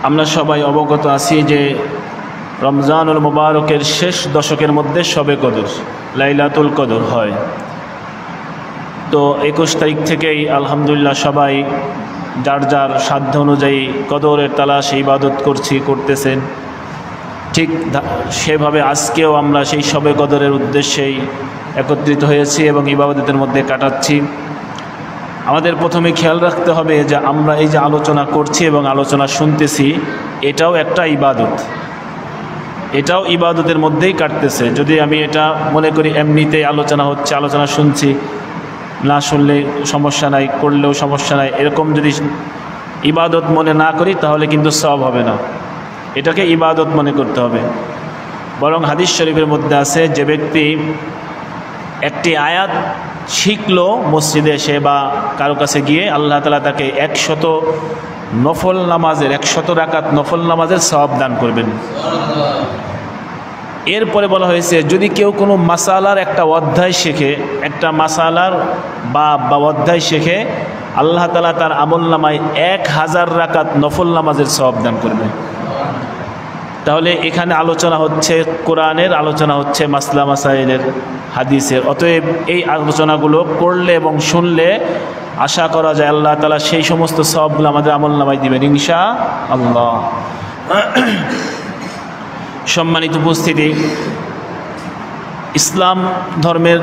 আমরা সবাই অবগত আছি যে রমজানুল মুবারকের শেষ দশকের মধ্যে শবে কদর লাইলাতুল কদর হয়। তো 21 তারিখ থেকেই আলহামদুলিল্লাহ সবাই যার যার সাধ্য অনুযায়ী কদরের তালাশ ইবাদত করতেছেন। ঠিক সেভাবে আজকেও আমরা সেই শবে কদরের উদ্দেশ্যেই একত্রিত হয়েছি এবং ইবাদতের মধ্যে কাটাচ্ছি। আমাদের প্রথমে খেয়াল রাখতে হবে যে আমরা এই যে আলোচনা করছি এবং আলোচনা শুনতেছি, এটাও একটা ইবাদত, এটাও ইবাদতের মধ্যেই কাটতেছে। যদি আমি এটা মনে করি এমনিতেই আলোচনা হচ্ছে, আলোচনা শুনছি, না শুনলে সমস্যা নাই, করলেও সমস্যা নাই, এরকম যদি ইবাদত মনে না করি তাহলে কিন্তু সওয়াব হবে না। এটাকে ইবাদত মনে করতে হবে। বরং হাদিস শরীফের মধ্যে আছে, যে ব্যক্তি একটি আয়াত শিখলো মসজিদে এসে বা কারো কাছে গিয়ে, আল্লাহ তাআলা তাকে 100 নফল নামাজের 100 রাকাত নফল নামাজের সওয়াব দান করবেন। এরপরে বলা হয়েছে, যদি কেউ কোনো মাসালার একটা অধ্যায় শেখে, একটা মাসালার বা অধ্যায় শেখে, আল্লাহ তাআলা তার আমলনামায় 1000 রাকাত নফল নামাজের সওয়াব দান করবে। তাহলে এখানে আলোচনা হচ্ছে কোরআনের, আলোচনা হচ্ছে মাসলা মাসাইলের, হাদিসের। অতএব এই আলোচনাগুলো করলে এবং শুনলে আশা করা যায় আল্লাহ তাআলা সেই সমস্ত সওয়াবগুলো আমাদের আমলনামায় দিবেন ইনশাআল্লাহ। সম্মানিত উপস্থিতি, ইসলাম ধর্মের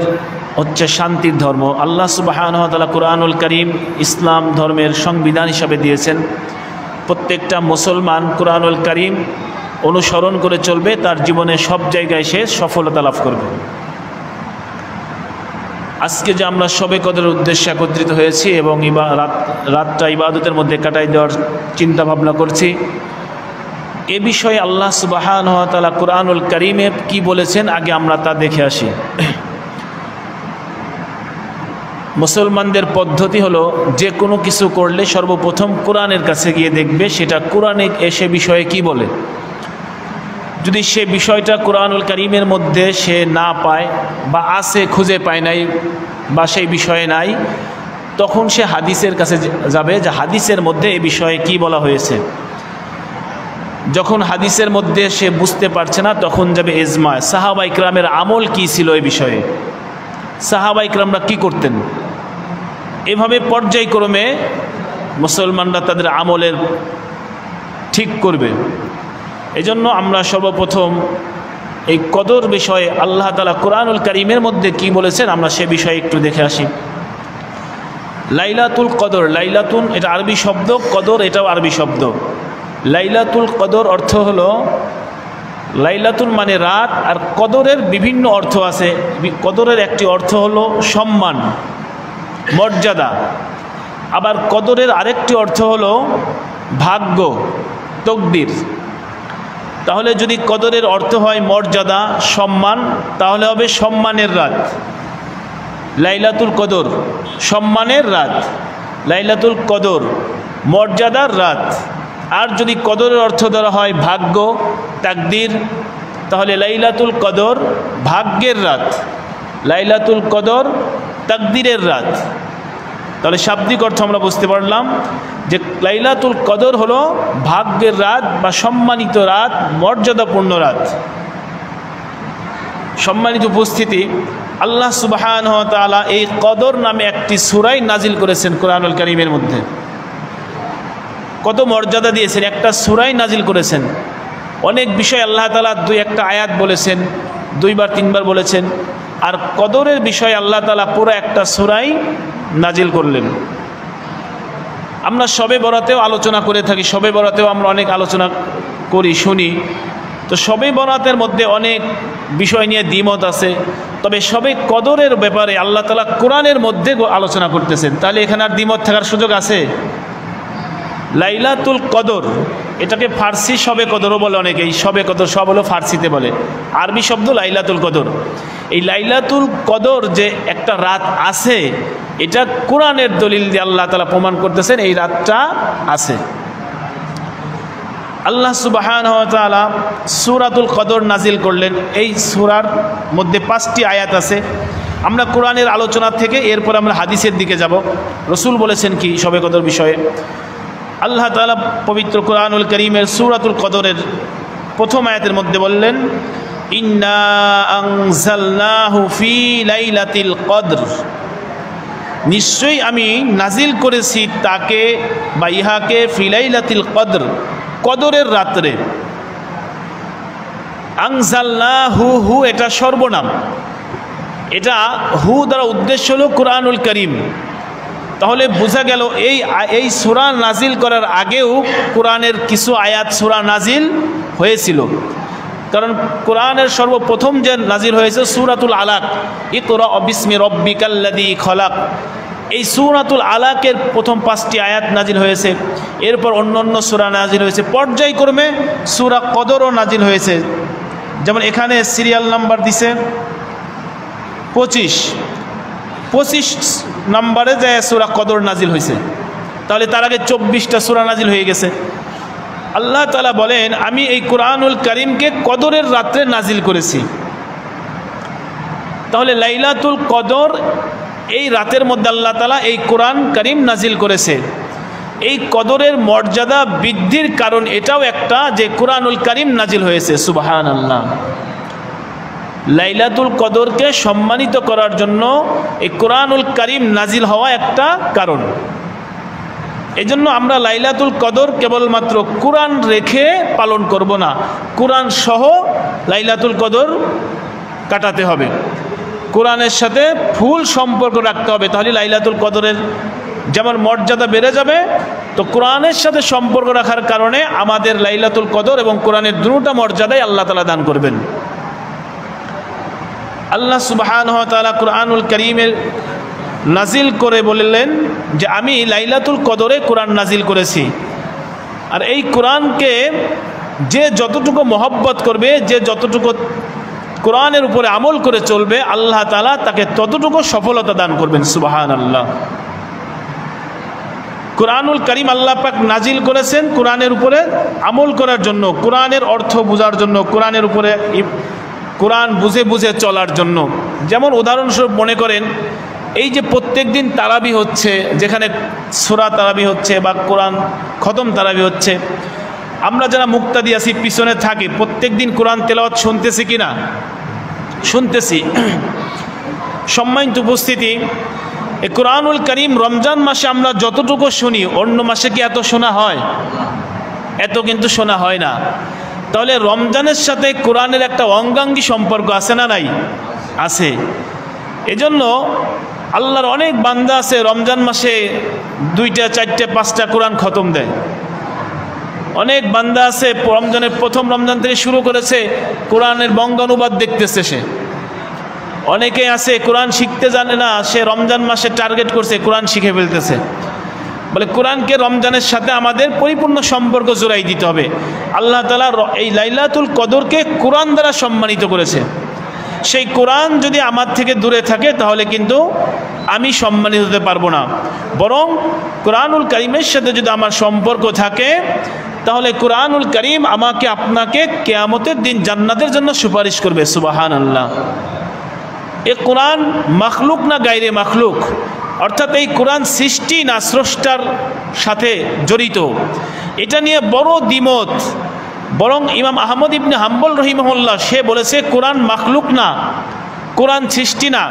হচ্ছে শান্তির ধর্ম। আল্লাহ সুবহানাহু ওয়া তাআলা কুরআনুল কারীম ইসলাম ধর্মের সংবিধান হিসাবে দিয়েছেন। প্রত্যেকটা মুসলমান কুরআনুল কারীম অনুসরণ করে চলবে, তার জীবনে সব জায়গায় সে সফলতা লাভ করবে। আজকে যে আমরা শবে কদরের উদ্দেশ্যে একত্রিত হয়েছি এবং রাতটা ইবাদতের মধ্যে কাটাই দেওয়ার চিন্তা ভাবনা করছি, এ বিষয়ে আল্লাহ সুবহানাহু ওয়া তাআলা কুরআনুল কারীমে কি বলেছেন আগে আমরা তা দেখে আসি। মুসলমানদের পদ্ধতি হলো, যে কোনো কিছু করলে সর্বপ্রথম কোরআনের কাছে গিয়ে দেখবে সেটা কোরআনে এসে বিষয়ে কি বলে। যদি সে বিষয়টা কুরআনুল কারীমের মধ্যে সে না পায় বা আছে খুঁজে পায় নাই বা সেই বিষয়ে নাই, তখন সে হাদিসের কাছে যাবে যে হাদিসের মধ্যে এই বিষয়ে কি বলা হয়েছে। যখন হাদিসের মধ্যে সে বুঝতে পারছে না, তখন যাবে ইজমা, সাহাবা ইকরামের আমল কি ছিল এই বিষয়ে, সাহাবা ইকরামরা কি করতেন। এভাবে পর্যায়ক্রমে মুসলমানরা তাদের আমলের ঠিক করবে। এজন্য আমরা সর্বপ্রথম এই কদর বিষয়ে আল্লাহ তাআলা কুরআনুল কারীমের মধ্যে কি বলেছেন আমরা সে বিষয়ে একটু দেখে আসি। লাইলাতুল কদর, লাইলাতুন এটা আরবি শব্দ, কদর এটাও আরবি শব্দ। লাইলাতুল কদর অর্থ হলো, লাইলাতুল মানে রাত, আর কদরের বিভিন্ন অর্থ আছে। কদরের একটি অর্থ হলো সম্মান, মর্যাদা। আবার কদরের আরেকটি অর্থ হলো ভাগ্য, তকদির। তাহলে যদি কদরের অর্থ হয় মর্যাদা, সম্মান, তাহলে হবে সম্মানের রাত লাইলাতুল কদর, সম্মানের রাত লাইলাতুল কদর, মর্যাদার রাত। আর যদি কদরের অর্থ ধরা হয় ভাগ্য, তাকদির, তাহলে লাইলাতুল কদর ভাগ্যের রাত, লাইলাতুল কদর তাকদিরের রাত। তাহলে শাব্দিক অর্থ আমরা বুঝতে পারলাম যে লাইলাতুল কদর হলো ভাগ্যের রাত বা সম্মানিত রাত, মর্যাদাপূর্ণ রাত। সম্মানিত উপস্থিতি, আল্লাহ সুবহানাহু ওয়া তাআলা এই কদর নামে একটি সূরা নাজিল করেছেন কুরআনুল কারীমের মধ্যে। কত মর্যাদা দিয়েছেন, একটা সূরা নাজিল করেছেন। অনেক বিষয় আল্লাহ তাআলা 2-1টা আয়াত বলেছেন, 2বার 3বার বলেছেন। আর কদরের বিষয়ে আল্লাহ তাআলা পুরো একটা সূরা নাজিল করলেন। আমরা শবে বরাতেও আলোচনা করে থাকি, শবে বরাতেও আমরা অনেক আলোচনা করি, শুনি। তো শবে বরাতের মধ্যে অনেক বিষয় নিয়ে দ্বিমত আছে, তবে শবে কদরের ব্যাপারে আল্লাহ তাআলা কোরআনের মধ্যে আলোচনা করতেছেন। তাহলে এখানে আর দ্বিমত থাকার সুযোগ আছে? লাইলাতুল কদর, এটাকে ফার্সি শবে কদরও বলে অনেকেই, শবে কদর সব হলো ফার্সিতে বলে, আরবি শব্দ লাইলাতুল কদর। এই লাইলাতুল কদর যে একটা রাত আছে, এটা কোরআনের দলিল দিয়ে আল্লাহ তাআলা প্রমাণ করতেছেন এই রাতটা আছে। আল্লাহ সুবহানাহু ওয়া তাআলা সূরাতুল কদর নাজিল করলেন। এই সূরার মধ্যে 5টি আয়াত আছে। আমরা কোরআনের আলোচনা থেকে এরপর আমরা হাদিসের দিকে যাব। রাসূল বলেছেন কি শবে কদর বিষয়ে। আল্লাহ তাআলা পবিত্র কোরআনুল কারীমের সূরাতুল কদরের প্রথম আয়াতের মধ্যে বললেন, ইন্না আনজালনাহু ফি লাইলাতিল কদর, নিশ্চয়ই আমি নাজিল করেছি তাকে বা ইহাকে ফি লাইলাতিল কদর, কদরের রাত্রে। আনজালনাহু, হু এটা সর্বনাম, এটা হু দ্বারা উদ্দেশ্য হলো কোরআনুল কারীম। তাহলে বোঝা গেল এই সূরা নাজিল করার আগেও কোরআনের কিছু আয়াত সূরা নাজিল হয়েছিল। কারণ কোরআনের সর্বপ্রথম যে নাজিল হয়েছে সূরাতুল আলাক, ইকরা বিসমি রব্বিকাল্লাযী খলাক, এই সূরাতুল আলাকের প্রথম 5টি আয়াত নাজিল হয়েছে। এরপর অন্য সূরা নাজিল হয়েছে, পর্যায়ক্রমে সূরা কদরও নাজিল হয়েছে। যেমন এখানে সিরিয়াল নাম্বার দিছে 25 নম্বরে যে সূরা কদর নাজিল হয়েছে, তাহলে তার আগে 24টা সূরা নাজিল হয়ে গেছে। আল্লাহ তাআলা বলেন, আমি এই কোরআনুল কারীমকে কদরের রাত্রে নাজিল করেছি। তাহলে লাইলাতুল কদর, এই রাতের মধ্যে আল্লাহ তাআলা এই কোরআন কারীম নাজিল করেছে। এই কদরের মর্যাদা বৃদ্ধির কারণ এটাও একটা যে কোরআনুল কারীম নাজিল হয়েছে। সুবহানাল্লাহ। লাইলাতুল কদরকে সম্মানিত করার জন্য এই কোরআনুল কারীম নাজিল হওয়া একটা কারণ। এজন্য আমরা লাইলাতুল কদর কেবলমাত্র কোরআন রেখে পালন করব না, কোরআন সহ লাইলাতুল কদর কাটাতে হবে, কোরআনের সাথে ফুল সম্পর্ক রাখতে হবে। তাহলে লাইলাতুল কদরের যেমন মর্যাদা বেড়ে যাবে, তো কোরআনের সাথে সম্পর্ক রাখার কারণে আমাদের লাইলাতুল কদর এবং কোরআনের দুটো মর্যাদাই আল্লাহ তাআলা দান করবেন। আল্লাহ সুবহানাহু ওয়া তাআলা কোরআনুল কারীমের নাজিল করে বললেন যে আমি লাইলাতুল কদরে কোরআন নাজিল করেছি। আর এই কোরআনকে যে যতটুকু মহব্বত করবে, যে যতটুকু কোরআনের উপরে আমল করে চলবে, আল্লাহ তাআলা তাকে ততটুকু সফলতা দান করবেন। সুবহানাল্লাহ। কোরআনুল কারীম আল্লাহ পাক নাজিল করেছেন কোরআনের উপরে আমল করার জন্য, কোরআনের অর্থ বোঝার জন্য, কোরআনের উপরে কোরআন বুঝে বুঝে চলার জন্য। যেমন উদাহরণস্বরূপ মনে করেন, এই যে প্রত্যেক দিন তারাবি হচ্ছে, যেখানে সূরা তারাবি হচ্ছে বা কোরআন খতম তারাবি হচ্ছে, আমরা যারা মুক্তাদি আছি পিছনে থাকি, প্রত্যেক দিন কোরআন তেলাওয়াত শুনতেছি কি না? শুনতেছি। সম্মানিত উপস্থিতি, এই কোরআনুল কারীম রমজান মাসে আমরা যতটুকু শুনি, অন্য মাসে কি এত শোনা হয়? এত কিন্তু শোনা হয় না। তাহলে রমজানের সাথে কোরআনের একটা অঙ্গাঙ্গী সম্পর্ক আছে না নাই? আছে। এজন্য আল্লাহর অনেক বান্দা আছে রমজান মাসে 2টা 4টে 5টা কোরআন খতম দেয়। অনেক বান্দা আছে রমজানের প্রথম রমজান থেকে শুরু করেছে, কোরআনের বঙ্গানুবাদ দেখতেছে সে। অনেকে আছে কোরআন শিখতে জানে না, সে রমজান মাসে টার্গেট করছে কোরআন শিখে ফেলতেছে। বলে কোরআনকে রমজানের সাথে আমাদের পরিপূর্ণ সম্পর্ক জোড়াই দিতে হবে। আল্লাহ তাআলা এই লাইলাতুল কদরকে কোরআন দ্বারা সম্মানিত করেছে। সেই কোরআন যদি আমার থেকে দূরে থাকে তাহলে কিন্তু আমি সম্মানিত হতে পারবো না। বরং কোরআনুল কারীমের সাথে যদি আমার সম্পর্ক থাকে, তাহলে কোরআনুল কারীম আমাকে আপনাকে কিয়ামতের দিন জান্নাতের জন্য সুপারিশ করবে। সুবহানাল্লাহ। এই কোরআন মাখলুক না গায়রে মাখলুক, অর্থাৎ এই কোরআন সৃষ্টি না স্রষ্টার সাথে জড়িত, এটা নিয়ে বড় দ্বিমত। বরং ইমাম আহমদ ইবনে হাম্বল রহিমাহুল্লাহ সে বলেছে কোরআন মাখলুক না, কোরআন সৃষ্টি না।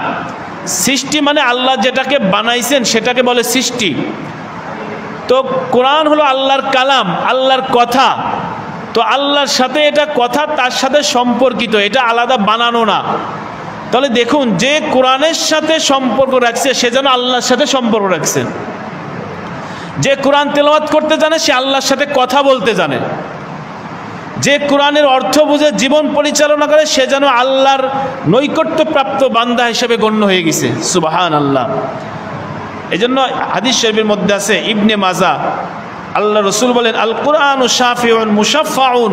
সৃষ্টি মানে আল্লাহ যেটাকে বানাইছেন সেটাকে বলে সৃষ্টি। তো কোরআন হলো আল্লাহর কালাম, আল্লাহর কথা। তো আল্লাহর সাথে এটা কথা, তার সাথে সম্পর্কিত, এটা আলাদা বানানো না। তাহলে দেখুন, যে কোরআনের সাথে সম্পর্ক রাখছে সে যেন আল্লাহর সাথে সম্পর্ক রাখছে। যে কোরআন তেলাওয়াত করতে জানে সে আল্লাহর সাথে কথা বলতে জানে। যে কোরআনের অর্থ বুঝে জীবন পরিচালনা করে সে যেন আল্লাহর নৈকট্যপ্রাপ্ত বান্দা হিসেবে গণ্য হয়ে গেছে। সুবহানাল্লাহ। এই জন্য হাদিস শরীফের মধ্যে আছে, ইবনে মাজা, আল্লাহ রসুল বলেন, আল কুরআনু শাফিউন মুশাফফাউন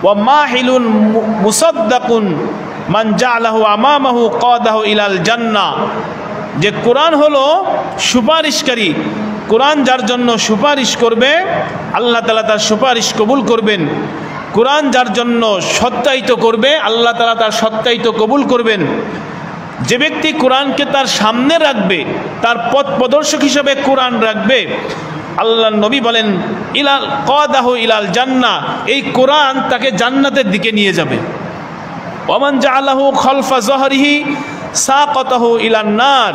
ওয়া মাহিলুন মুসাদ্দাকুন মান জাআলাহু আমামাহু কাদাহু ইলাল জান্নাহ। যে কোরআন হলো সুপারিশকারী, কোরআন যার জন্য সুপারিশ করবে আল্লাহ তাআলা তার সুপারিশ কবুল করবেন। কোরআন যার জন্য সত্যায়িত করবে আল্লাহ তাআলা তার সত্যায়িত কবুল করবেন। যে ব্যক্তি কোরআনকে তার সামনে রাখবে, তার পথ প্রদর্শক হিসেবে কোরআন রাখবে, আল্লাহ নবী বলেন ইলাল কাদাহু ইলাল জান্নাহ, এই কোরআন তাকে জান্নাতের দিকে নিয়ে যাবে। ওমান জাআলাহু খলফা যহরিহি সাকাতাহু ইলান নার,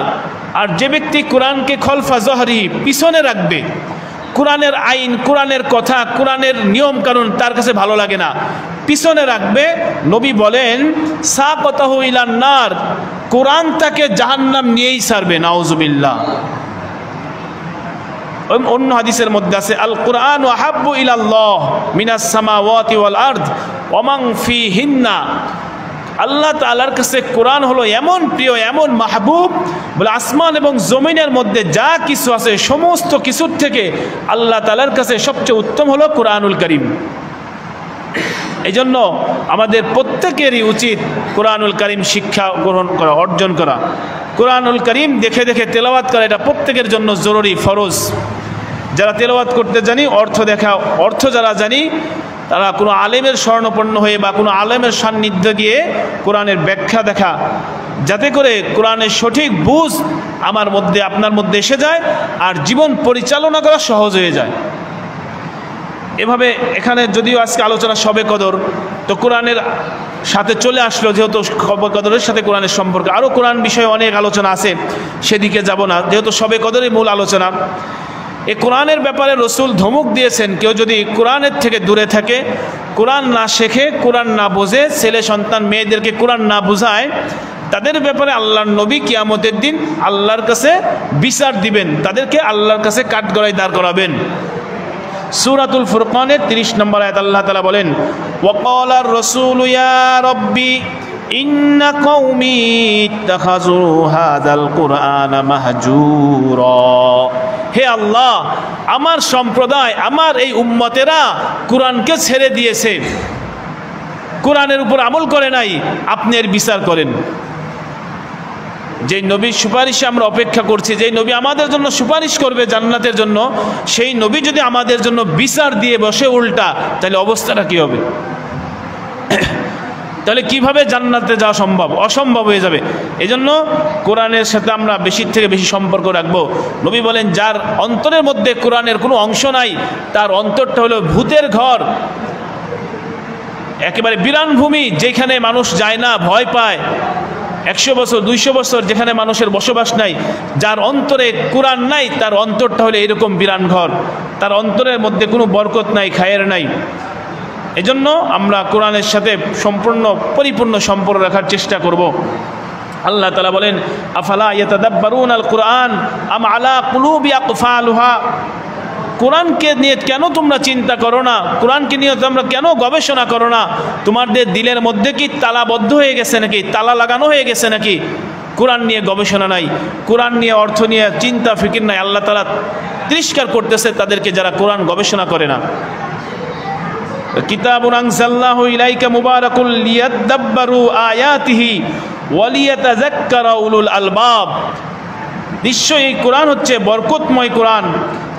আর যে ব্যক্তি কোরআনকে খলফা যহরিহি পিছনে রাখবে, কোরআনের আইন, কোরআনের কথা, কোরআনের নিয়ম কানুন তার কাছে ভালো লাগে না, পিছনে রাখবে, নবী বলেন সাকাতাহু ইলান নার, কোরআন তাকে জাহান্নাম নিয়েই ছাড়বে। নাউজুবিল্লাহ। অন্য হাদিসের মধ্যে আছে আল কুরআন আহাব্বু ইলাল্লাহ মিনাস সামাওয়াতি ওয়াল আরদ ওয়া মান ফিহিন্না, আল্লাহ তাআলার কাছে কোরআন হলো এমন প্রিয়, এমন মাহবুব, বলে আসমান এবং জমিনের মধ্যে যা কিছু আছে সমস্ত কিছুর থেকে আল্লাহ তাআলার কাছে সবচেয়ে উত্তম হলো কোরআনুল কারীম। এই জন্য আমাদের প্রত্যেকেরই উচিত কোরআনুল কারীম শিক্ষা গ্রহণ করা, অর্জন করা। কোরআনুল কারীম দেখে দেখে তেলাওয়াত করা, এটা প্রত্যেকের জন্য জরুরি, ফরজ। যারা তেলাওয়াত করতে জানি, অর্থ দেখা, অর্থ যারা জানি, তারা কোনো আলেমের শরণাপন্ন হয়ে বা কোনো আলেমের সান্নিধ্যে গিয়ে কোরআনের ব্যাখ্যা দেখা, যাতে করে কোরআনের সঠিক বুঝ আমার মধ্যে, আপনার মধ্যে এসে যায়, আর জীবন পরিচালনা করা সহজ হয়ে যায়। এভাবে এখানে যদিও আজকে আলোচনা শবে কদর, তো কোরআনের সাথে চলে আসলো, যেহেতু শবে কদরের সাথে কোরআনের সম্পর্ক, আরও কোরআন বিষয়ে অনেক আলোচনা আছে, সেদিকে যাব না, যেহেতু শবে কদরই মূল আলোচনা। এই কোরআনের ব্যাপারে রসুল ধমক দিয়েছেন, কেউ যদি কোরআনের থেকে দূরে থাকে, কোরআন না শেখে, কোরআন না বোঝে, ছেলে সন্তান মেয়েদেরকে কোরআন না বোঝায়, তাদের ব্যাপারে আল্লাহর নবী কিয়ামতের দিন আল্লাহর কাছে বিচার দিবেন, তাদেরকে আল্লাহর কাছে কাঠগড়ায় দাঁড় করাবেন। সূরাতুল ফুরকানের 30 নম্বর আয়াত আল্লাহ তাআলা বলেন ওয়াকালার রাসূলু ইয়া রাব্বি ইন্না কওমি ইত্তাখাযু হাযাল কুরআনা মাহজুরা, হে আল্লাহ, আমার সম্প্রদায়, আমার এই উম্মতেরা কোরআনকে ছেড়ে দিয়েছে, কোরআনের উপর আমল করে নাই, আপনি এর বিচার করেন। যেই নবীর সুপারিশে আমরা অপেক্ষা করছি, যেই নবী আমাদের জন্য সুপারিশ করবে জান্নাতের জন্য, সেই নবী যদি আমাদের জন্য বিচার দিয়ে বসে উল্টা, তাহলে অবস্থাটা কি হবে? তাহলে কিভাবে জান্নাতে যাওয়া সম্ভব? অসম্ভব হয়ে যাবে। এজন্য কোরআনের সাথে আমরা বেশি থেকে বেশি সম্পর্ক রাখবো। নবী বলেন যার অন্তরের মধ্যে কোরআনের কোনো অংশ নাই, তার অন্তরটা হলো ভূতের ঘর, একেবারে বিরান ভূমি, যেখানে মানুষ যায় না, ভয় পায়, 100 বছর 200 বছর যেখানে মানুষের বসবাস নাই। যার অন্তরে কোরআন নাই, তার অন্তরটা হলো এরকম বিরান ঘর, তার অন্তরের মধ্যে কোনো বরকত নাই, খায়ের নাই। এজন্য আমরা কোরআনের সাথে সম্পূর্ণ পরিপূর্ণ সম্পর্ক রাখার চেষ্টা করব। আল্লাহ তাআলা বলেন আফালা ইয়াতাদাব্বারুনাল কুরআন আম আলা কুলুবি আকফালুহা, কোরআনকে নিয়ে কেন তোমরা চিন্তা করো না, কোরআনকে নিয়ে তোমরা কেন গবেষণা করো না? তোমাদের দিলের মধ্যে কি তালাবদ্ধ হয়ে গেছে নাকি, তালা লাগানো হয়ে গেছে নাকি? কোরআন নিয়ে গবেষণা নাই, কোরআন নিয়ে অর্থ নিয়ে চিন্তা ফিকির নাই। আল্লাহ তাআলা তিরস্কার করতেছে তাদেরকে যারা কোরআন গবেষণা করে না। কিতাবুন আনজালনাহু ইলাইকা মুবারাকুল লিয়াদাব্বারু আয়াতিহি ওয়া লিয়াতাযাক্কারা উলুল আলবাব, নিশ্চয়ই এই কোরআন হচ্ছে বরকতময় কোরআন,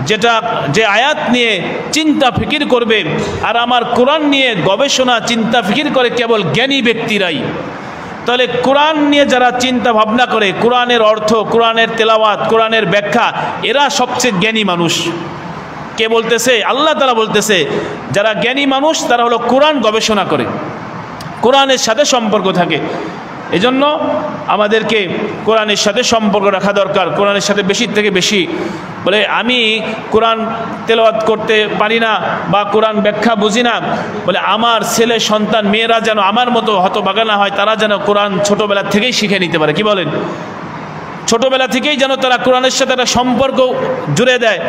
যেটা যে আয়াত নিয়ে চিন্তা ফিকির করবে। আর আমার কোরআন নিয়ে গবেষণা চিন্তা ফিকির করে কেবল জ্ঞানী ব্যক্তিরাই। তাহলে কোরআন নিয়ে যারা চিন্তা ভাবনা করে, কোরআনের অর্থ, কোরআনের তেলাওয়াত, কোরআনের ব্যাখ্যা, এরা সবচেয়ে জ্ঞানী মানুষ। কে বলতেছে? আল্লাহ তাআলা বলতেছে যারা জ্ঞানী মানুষ তারা হলো কোরআন গবেষণা করে, কোরআনের সাথে সম্পর্ক থাকে। এজন্য আমাদেরকে কোরআনের সাথে সম্পর্ক রাখা দরকার, কোরআনের সাথে বেশি থেকে বেশি। বলে আমি কোরআন তেলাওয়াত করতে পারি না বা কোরআন ব্যাখ্যা বুঝি না, বলে আমার ছেলে সন্তান মেয়েরা যেন আমার মতো হতভাগা না হয়, তারা যেন কোরআন ছোটোবেলা থেকেই শিখে নিতে পারে। কি বলেন? ছোটোবেলা থেকেই যেন তারা কোরআনের সাথে একটা সম্পর্ক জুড়ে দেয়।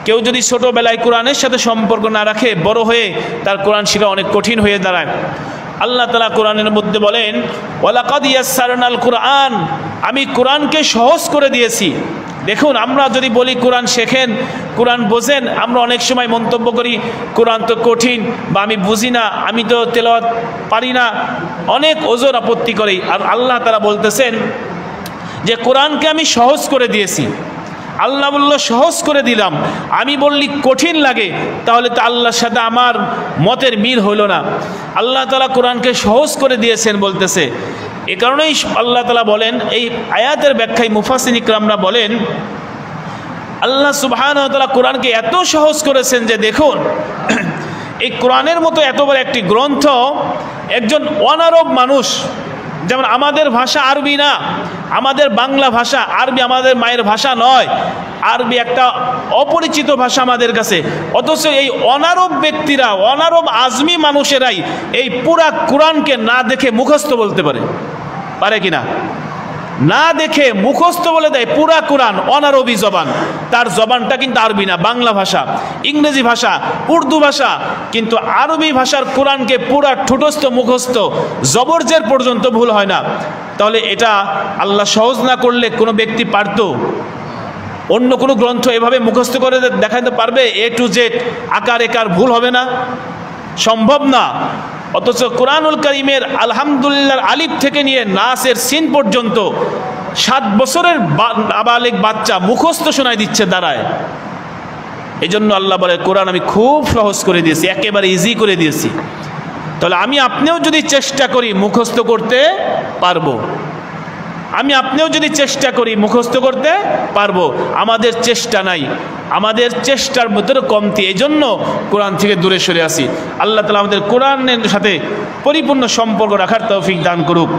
কেউ যদি ছোটোবেলায় কোরআনের সাথে সম্পর্ক না রাখে, বড় হয়ে তার কোরআন শেখা অনেক কঠিন হয়ে দাঁড়ায়। আল্লাহ তাআলা কোরআনের মধ্যে বলেন ওয়ালাকাদ ইয়াসসারনাল কুরআন, আমি কোরআনকে সহজ করে দিয়েছি। দেখুন, আমরা যদি বলি কোরআন শেখেন, কোরআন বোঝেন, আমরা অনেক সময় মন্তব্য করি কোরআন তো কঠিন, বা আমি বুঝি না, আমি তো তেলাওয়াত পারি না, অনেক ওজর আপত্তি করি। আর আল্লাহ তাআলা বলতেছেন যে কোরআনকে আমি সহজ করে দিয়েছি। আল্লাহ বলল সহজ করে দিলাম, আমি বললি কঠিন লাগে, তাহলে তো আল্লাহর সাথে আমার মতের মিল হলো না। আল্লাহ তাআলা কোরআনকে সহজ করে দিয়েছেন বলতেছে। এ কারণেই আল্লাহ তাআলা বলেন, এই আয়াতের ব্যাখ্যায় মুফাসসির ইকরামরা বলেন আল্লাহ সুবহানাহু ওয়া তাআলা কোরআনকে এত সহজ করেছেন যে দেখুন, এই কোরআনের মতো এত বড় একটি গ্রন্থ একজন অনারব মানুষ, যেমন আমাদের ভাষা আরবি না, আমাদের বাংলা ভাষা আরবি আমাদের মায়ের ভাষা নয়, আরবি একটা অপরিচিত ভাষা আমাদের কাছে, অথচ এই অনারব ব্যক্তিরা, অনারব আজমি মানুষেরাই এই পুরা কোরআনকে না দেখে মুখস্থ বলতে পারে কিনা? না দেখে মুখস্থ বলে দেয় পুরা কোরআন, অনারবি জবান, তার জবানটা কিন্তু আরবি না, বাংলা ভাষা, ইংরেজি ভাষা, উর্দু ভাষা, কিন্তু আরবি ভাষার কোরআনকে পুরা ঠুটস্থ মুখস্থ, জবরজের পর্যন্ত ভুল হয় না। তাহলে এটা আল্লাহ সহজ না করলে কোনো ব্যক্তি পারত? অন্য কোনো গ্রন্থ এভাবে মুখস্থ করে দেখাতে পারবে? এ টু জেড আকার একার ভুল হবে না? সম্ভব না। অথচ কোরআনুল কারীমের আলহামদুলিল্লাহর আলিফ থেকে নিয়ে নাসের সিন পর্যন্ত 7 বছরের নাবালিগ বাচ্চা মুখস্থ শোনায় দিচ্ছে দাঁড়ায়। এই জন্য আল্লাহ বলে কোরআন আমি খুব সহজ করে দিয়েছি, একেবারে ইজি করে দিয়েছি। তাহলে আমি আপনিও যদি চেষ্টা করি মুখস্থ করতে পারবো, আমি আপনিও যদি চেষ্টা করি মুখস্থ করতে পারবো। আমাদের চেষ্টা নাই, আমাদের চেষ্টার ভিতরে কমতি, এই জন্য কোরআন থেকে দূরে সরে আসি। আল্লাহ তাআলা আমাদের কোরআনের সাথে পরিপূর্ণ সম্পর্ক রাখার তৌফিক দান করুক।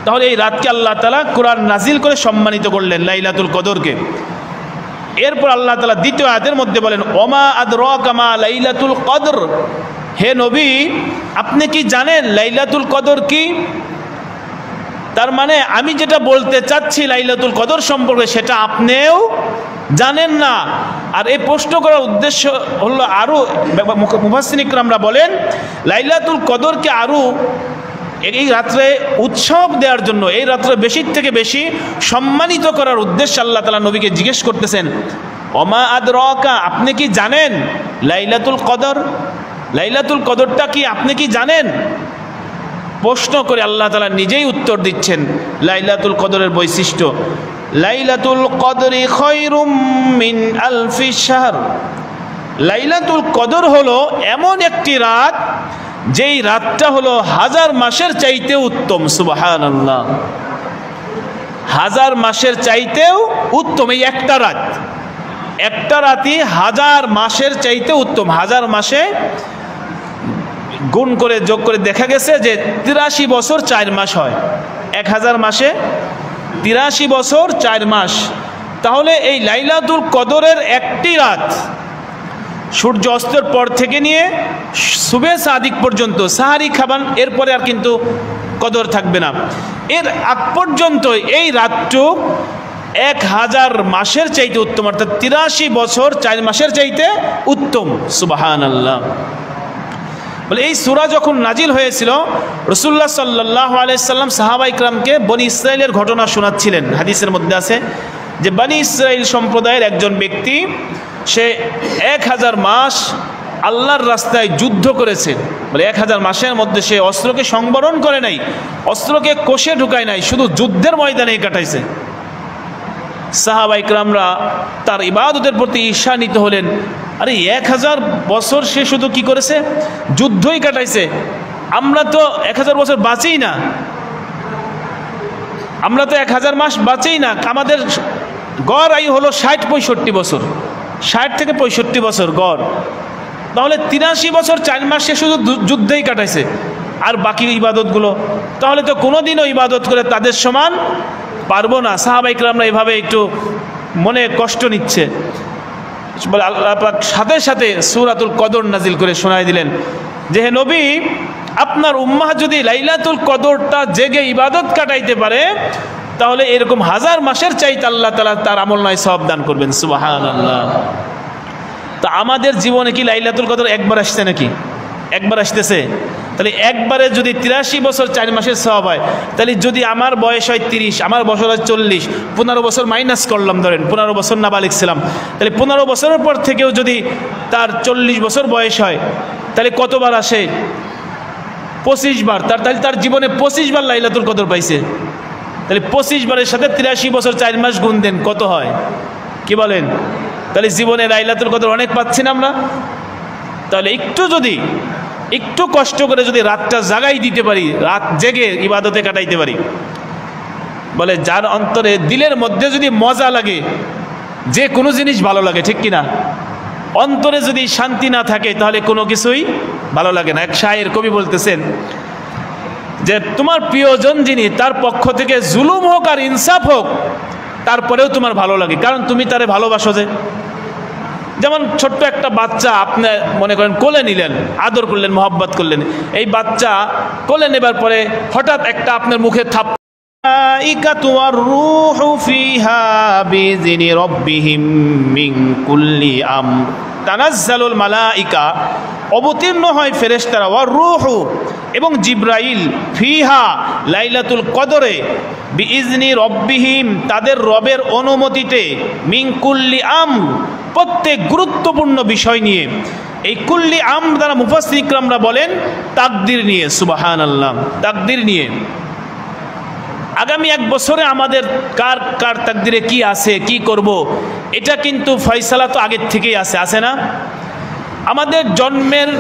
তাহলে এই রাতকে আল্লাহ তাআলা কোরআন নাজিল করে সম্মানিত করলেন, লাইলাতুল কদরকে। এরপর আল্লাহ তাআলা দ্বিতীয় আয়াতের মধ্যে বলেন, ওমা আদরাকা মা লাইলাতুল কদর, হে নবী আপনি কি জানেন লাইলাতুল কদর কি? তার মানে আমি যেটা বলতে চাচ্ছি লাইলাতুল কদর সম্পর্কে সেটা আপনিও জানেন না। আর এই প্রশ্ন করার উদ্দেশ্য হলো, আরও মুফাসসিরিন ইকরামরা বলেন লাইলাতুল কদরকে আরও এই রাত্রে উৎসব দেওয়ার জন্য, এই রাত্রে বেশির থেকে বেশি সম্মানিত করার উদ্দেশ্যে আল্লাহ তাআলা নবীকে জিজ্ঞেস করতেছেন, ওমা আদরাকা, আপনি কি জানেন লাইলাতুল কদর? লাইলাতুল কদরটা কি আপনি কি জানেন? প্রশ্ন করে আল্লাহ তাআলা নিজেই উত্তর দিচ্ছেন লাইলাতুল কদরের বৈশিষ্ট্য। লাইলাতুল কদরি খায়রুম মিন আলফি শাহর, লাইলাতুল কদর হলো এমন একটি রাত যেই রাতটা হলো 1000 মাসের চাইতেও উত্তম। সুবহানাল্লাহ, 1000 মাসের চাইতেও উত্তম। এই একটা রাত, একটা রাতই 1000 মাসের চাইতে উত্তম। 1000 মাসে গুণ করে যোগ করে দেখা গেছে যে 83 বছর 4 মাস হয়। 1000 মাসে 83 বছর 4 মাস। তাহলে এই লাইলাতুল কদরের একটি রাত, সূর্য অস্তের পর থেকে নিয়ে সুবে সাদিক পর্যন্ত, সাহারি খাবান, এরপরে আর কিন্তু কদর থাকবে না, এর আগ পর্যন্ত এই রাতটু 1000 মাসের চাইতে উত্তম, অর্থাৎ 83 বছর 4 মাসের চাইতে উত্তম। সুবহানাল্লাহ। বলে এই সূরা যখন নাজিল হয়েছিল, রাসূলুল্লাহ সাল্লাল্লাহু আলাইহি সাল্লাম সাহাবা ইকরামকে বনি ইসরাইলের ঘটনা শোনাচ্ছিলেন। হাদিসের মধ্যে আছে যে বনি ইসরাইল সম্প্রদায়ের একজন ব্যক্তি, সে 1000 মাস আল্লাহর রাস্তায় যুদ্ধ করেছে। বলে 1000 মাসের মধ্যে সে অস্ত্রকে সংবরণ করে নাই, অস্ত্রকে কোষে ঢুকায় নাই, শুধু যুদ্ধের ময়দানেই কাটাইছে। সাহাবা ইকরামরা তার ইবাদতের প্রতি ঈর্ষান্বিত হলেন। আরে 1000 বছর সে শুধু কি করেছে? যুদ্ধই কাটাইছে। আমরা তো 1000 বছর বাঁচি না, আমরা তো 1000 মাস বাঁচি না। আমাদের গড় আয়ু হলো 60-65 বছর, 60 থেকে 65 বছর গড়। তাহলে 83 বছর 4 মাস সে শুধু যুদ্ধেই কাটাইছে, আর বাকি ইবাদতগুলো, তাহলে তো কোনোদিনও ইবাদত করে তাদের সমান পারবো না। সাহাবা ইকরামরা এভাবে একটু মনে কষ্ট নিচ্ছে। বলে আল্লাহ পাক সাথে সাথে সূরাতুল কদর নাজিল করে শোনায় দিলেন যে, হে নবী, আপনার উম্মাহ যদি লাইলাতুল কদরটা জেগে ইবাদত কাটাইতে পারে, তাহলে এরকম 1000 মাসের চাইতে আল্লাহ তাআলা তার আমল নয় সওয়াব দান করবেন। সুবহানাল্লাহ। তা আমাদের জীবনে কি লাইলাতুল কদর একবার আসছে নাকি? একবার আসতেছে? তাহলে একবারে যদি 83 বছর 4 মাসের সওয়াব হয়, তাহলে যদি আমার বয়স হয় 30, আমার বছর হয় 40, 15 বছর মাইনাস করলাম, ধরেন 15 বছর নাবালিগ ছিলাম, তাহলে 15 বছরের পর থেকেও যদি তার 40 বছর বয়স হয়, তাহলে কতবার আসে? 25 বার। তাহলে তার জীবনে 25 বার লাইলাতুল কদর পাইছে। তাহলে 25 বারের সাথে 83 বছর 4 মাস গুণ দেন, কত হয়? কি বলেন? তাহলে জীবনে লাইলাতুল কদর অনেক পাচ্ছি না আমরা। তাহলে একটু কষ্ট করে যদি রাতটা জাগাই দিতে পারি, রাত জেগে ইবাদতে কাটাইতে পারি, বলে যার অন্তরে দিলের মধ্যে যদি মজা লাগে, যে কোনো জিনিস ভালো লাগে, ঠিক কিনা? অন্তরে যদি শান্তি না থাকে তাহলে কোনো কিছুই ভালো লাগে না। এক শায়ের কবি বলতেছেন যে তোমার প্রিয়জন যিনি, তার পক্ষ থেকে জুলুম হোক আর ইনসাফ হোক, তারপরেও তোমার ভালো লাগে, কারণ তুমি তারে ভালোবাসো। যেমন ছোট্ট একটা বাচ্চা আপনি মনে করেন কোলে নিলেন, আদর করলেন, মহব্বত করলেন, এই বাচ্চা কোলে নেবার পরে হঠাৎ একটা আপনার মুখে থাপ, তানাজ্জালুল মালাইকা, অবতীর্ণ হয় ফেরেশতারা, ওয়ার রূহু এবং জিব্রাইল, ফিহা লাইলাতুল কদরে, বিইজনি রব্বিহিম তাদের রবের অনুমতিতে, মিন কুল্লি আমর প্রত্যেক গুরুত্বপূর্ণ বিষয় নিয়ে। এই কুল্লি আমর দ্বারা মুফাসসির ইকরামরা বলেন তাকদীর নিয়ে। সুবহানাল্লাহ, তাকদীর নিয়ে। আগামী এক বছরে আমাদের কার কার তাকদীরে কি আছে, কি করব, এটা কিন্তু ফয়সালা তো আগের থেকেই আছে না? আমাদের জন্মের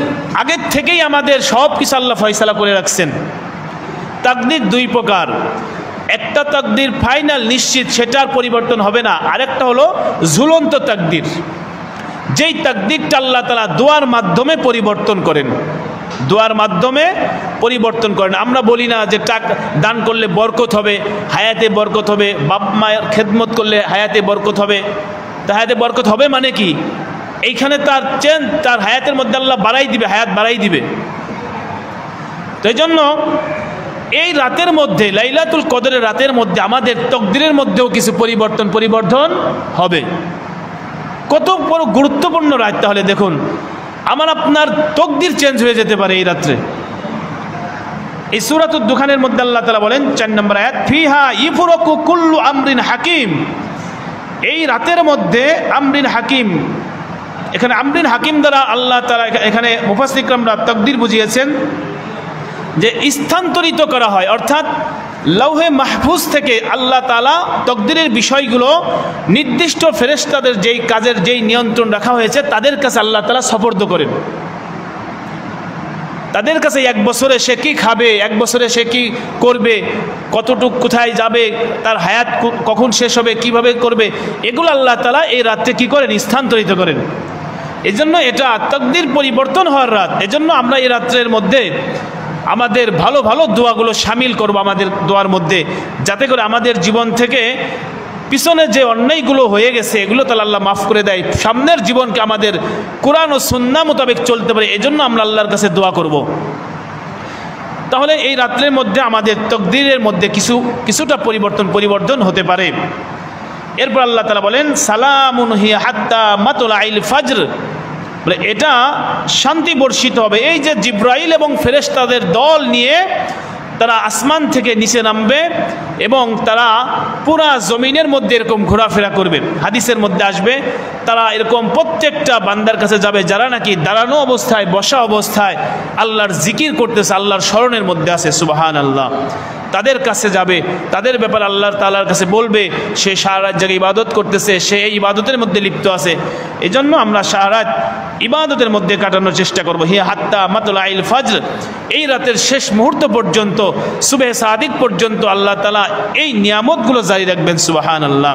আগের থেকেই আমাদের সব কিছু আল্লাহ ফয়সালা করে রাখছেন। তাকদীর দুই প্রকার, একটা তাকদীর ফাইনাল নিশ্চিত, সেটার পরিবর্তন হবে না। আরেকটা হলো ঝুলন্ত তাকদীর, যেই তাকদীরটা আল্লাহ তাআলা দোয়ার মাধ্যমে পরিবর্তন করেন, দোয়ার মাধ্যমে পরিবর্তন করেন। আমরা বলি না যে টাকা দান করলে বরকত হবে, হায়াতে বরকত হবে, বাপ মায়ের খেদমত করলে হায়াতে বরকত হবে। তা হায়াতে বরকত হবে মানে কি? এইখানে তার হায়াতের মধ্যে আল্লাহ বাড়াই দিবে, হায়াত বাড়াই দিবে। তো এই জন্য এই রাতের মধ্যে, লাইলাতুল কদরের রাতের মধ্যে আমাদের তকদিরের মধ্যেও কিছু পরিবর্তন হবে। কত বড় গুরুত্বপূর্ণ রাত তাহলে দেখুন, আমার আপনার তকদির চেঞ্জ হয়ে যেতে পারে এই রাত্রে। এই সূরাতুদ দুখানের মধ্যে আল্লাহ তাআলা বলেন 4 নম্বর আয়াত, ফিহা ইফরাকু কুল্লু আমরিন হাকিম, এই রাতের মধ্যে আমরিন হাকিম, এখানে আমরিন হাকিম দ্বারা আল্লাহ তাআলা এখানে মুফাসসির ইকরামরা তাকদীর বুঝিয়েছেন যে স্থানান্তরিত করা হয়, অর্থাৎ লৌহে মাহফুজ থেকে আল্লাহ তাআলা তকদিরের বিষয়গুলো নির্দিষ্ট ফেরেশতাদের যেই কাজের যেই নিয়ন্ত্রণ রাখা হয়েছে তাদের কাছে আল্লাহ তাআলা সুপর্দ করেন। তাদের কাছে এক বছরে সে কি খাবে, এক বছরে সে কি করবে, কতটুক কোথায় যাবে, তার হায়াত কখন শেষ হবে, কিভাবে করবে, এগুলো আল্লাহ তাআলা এই রাত্রে কি করেন, স্থানান্তরিত করেন। এজন্য এটা তাকদীর পরিবর্তন হওয়ার রাত। এজন্য আমরা এই রাত্রের মধ্যে আমাদের ভালো ভালো দোয়াগুলো শামিল করব আমাদের দোয়ার মধ্যে, যাতে করে আমাদের জীবন থেকে পিছনে যে অন্যায়গুলো হয়ে গেছে এগুলো তাহলে আল্লাহ মাফ করে দেয়, সামনের জীবনকে আমাদের কোরআন ও সুন্নাহ মোতাবেক চলতে পারে। এজন্য আমরা আল্লাহর কাছে দোয়া করব। তাহলে এই রাত্রের মধ্যে আমাদের তকদিরের মধ্যে কিছুটা পরিবর্তন হতে পারে। এরপর আল্লাহ তাআলা বলেন, সালামুন হিয়া হাত্তা মাতলাইল ফাজর, বলে এটা শান্তি বর্ষিত হবে। এই যে জিব্রাইল এবং ফেরেশতাদের দল নিয়ে তারা আসমান থেকে নিচে নামবে এবং তারা পুরা জমিনের মধ্যে এরকম ঘোরাফেরা করবে। হাদিসের মধ্যে আসবে তারা এরকম প্রত্যেকটা বান্দার কাছে যাবে যারা নাকি দাঁড়ানো অবস্থায়, বসা অবস্থায় আল্লাহর জিকির করতেছে, আল্লাহর স্মরণের মধ্যে আছে, সুবহানাল্লাহ। তাদের কাছে যাবে, তাদের ব্যাপারে আল্লাহ তাআলার কাছে বলবে সে সারা রাত জেগে ইবাদত করতেছে, সে এই ইবাদতের মধ্যে লিপ্ত আছে। এই জন্য আমরা সারা রাত ইবাদতের মধ্যে কাটানোর চেষ্টা করবো। হিয়া হাত্তা মাতলাইল ফাজর, এই রাতের শেষ মুহূর্ত পর্যন্ত, সুবহে সাদিক পর্যন্ত আল্লাহ তাআলা এই নিয়ামতগুলো জারি রাখবেন, সুবহানাল্লাহ।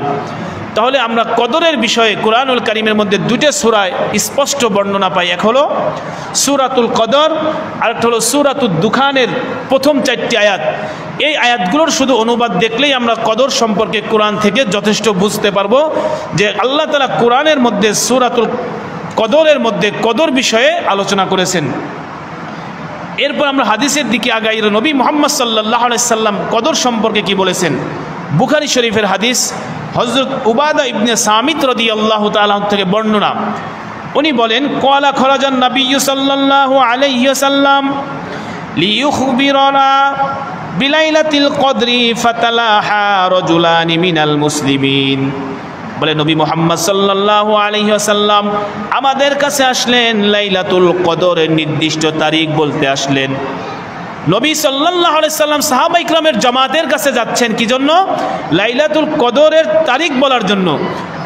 তাহলে আমরা কদরের বিষয়ে কোরআনুল কারীমের মধ্যে দুটো সূরায় স্পষ্ট বর্ণনা পাই। এক হলো সূরাতুল কদর, আরেকটা হলো সূরাতুদ দুখানের প্রথম 4টি আয়াত। এই আয়াতগুলোর শুধু অনুবাদ দেখলেই আমরা কদর সম্পর্কে কোরআন থেকে যথেষ্ট বুঝতে পারবো যে আল্লাহ তাআলা কোরআনের মধ্যে সূরাতুল কদরের মধ্যে কদর বিষয়ে আলোচনা করেছেন। এরপর আমরা হাদিসের দিকে আগাই। নবী মুহাম্মদ সাল্লাল্লাহু আলাইহি সাল্লাম কদর সম্পর্কে কি বলেছেন? বুখারী শরীফের হাদিস, হযরত উবাদা ইবনে সামিত রাদিয়াল্লাহু তাআলা থেকে বর্ণনা। উনি বলেন, ক্বালা খরাজান নবিয়্যু সাল্লাল্লাহু আলাইহি ওয়াসাল্লাম লিইউখবিরানা বিলাইলাতিল কদরি ফাতালাহা রাজুলানি মিনাল মুসলিমিন। বলে নবী মুহাম্মদ সাল্লাল্লাহু আলাইহি ওয়াসাল্লাম আমাদের কাছে আসলেন, লাইলাতুল কদরের নির্দিষ্ট তারিখ বলতে আসলেন। নবী সাল্লাল্লাহু আলাইহি সাল্লাম সাহাবা ইকরামের জামাতের কাছে যাচ্ছেন কি জন্য? লাইলাতুল কদরের তারিখ বলার জন্য।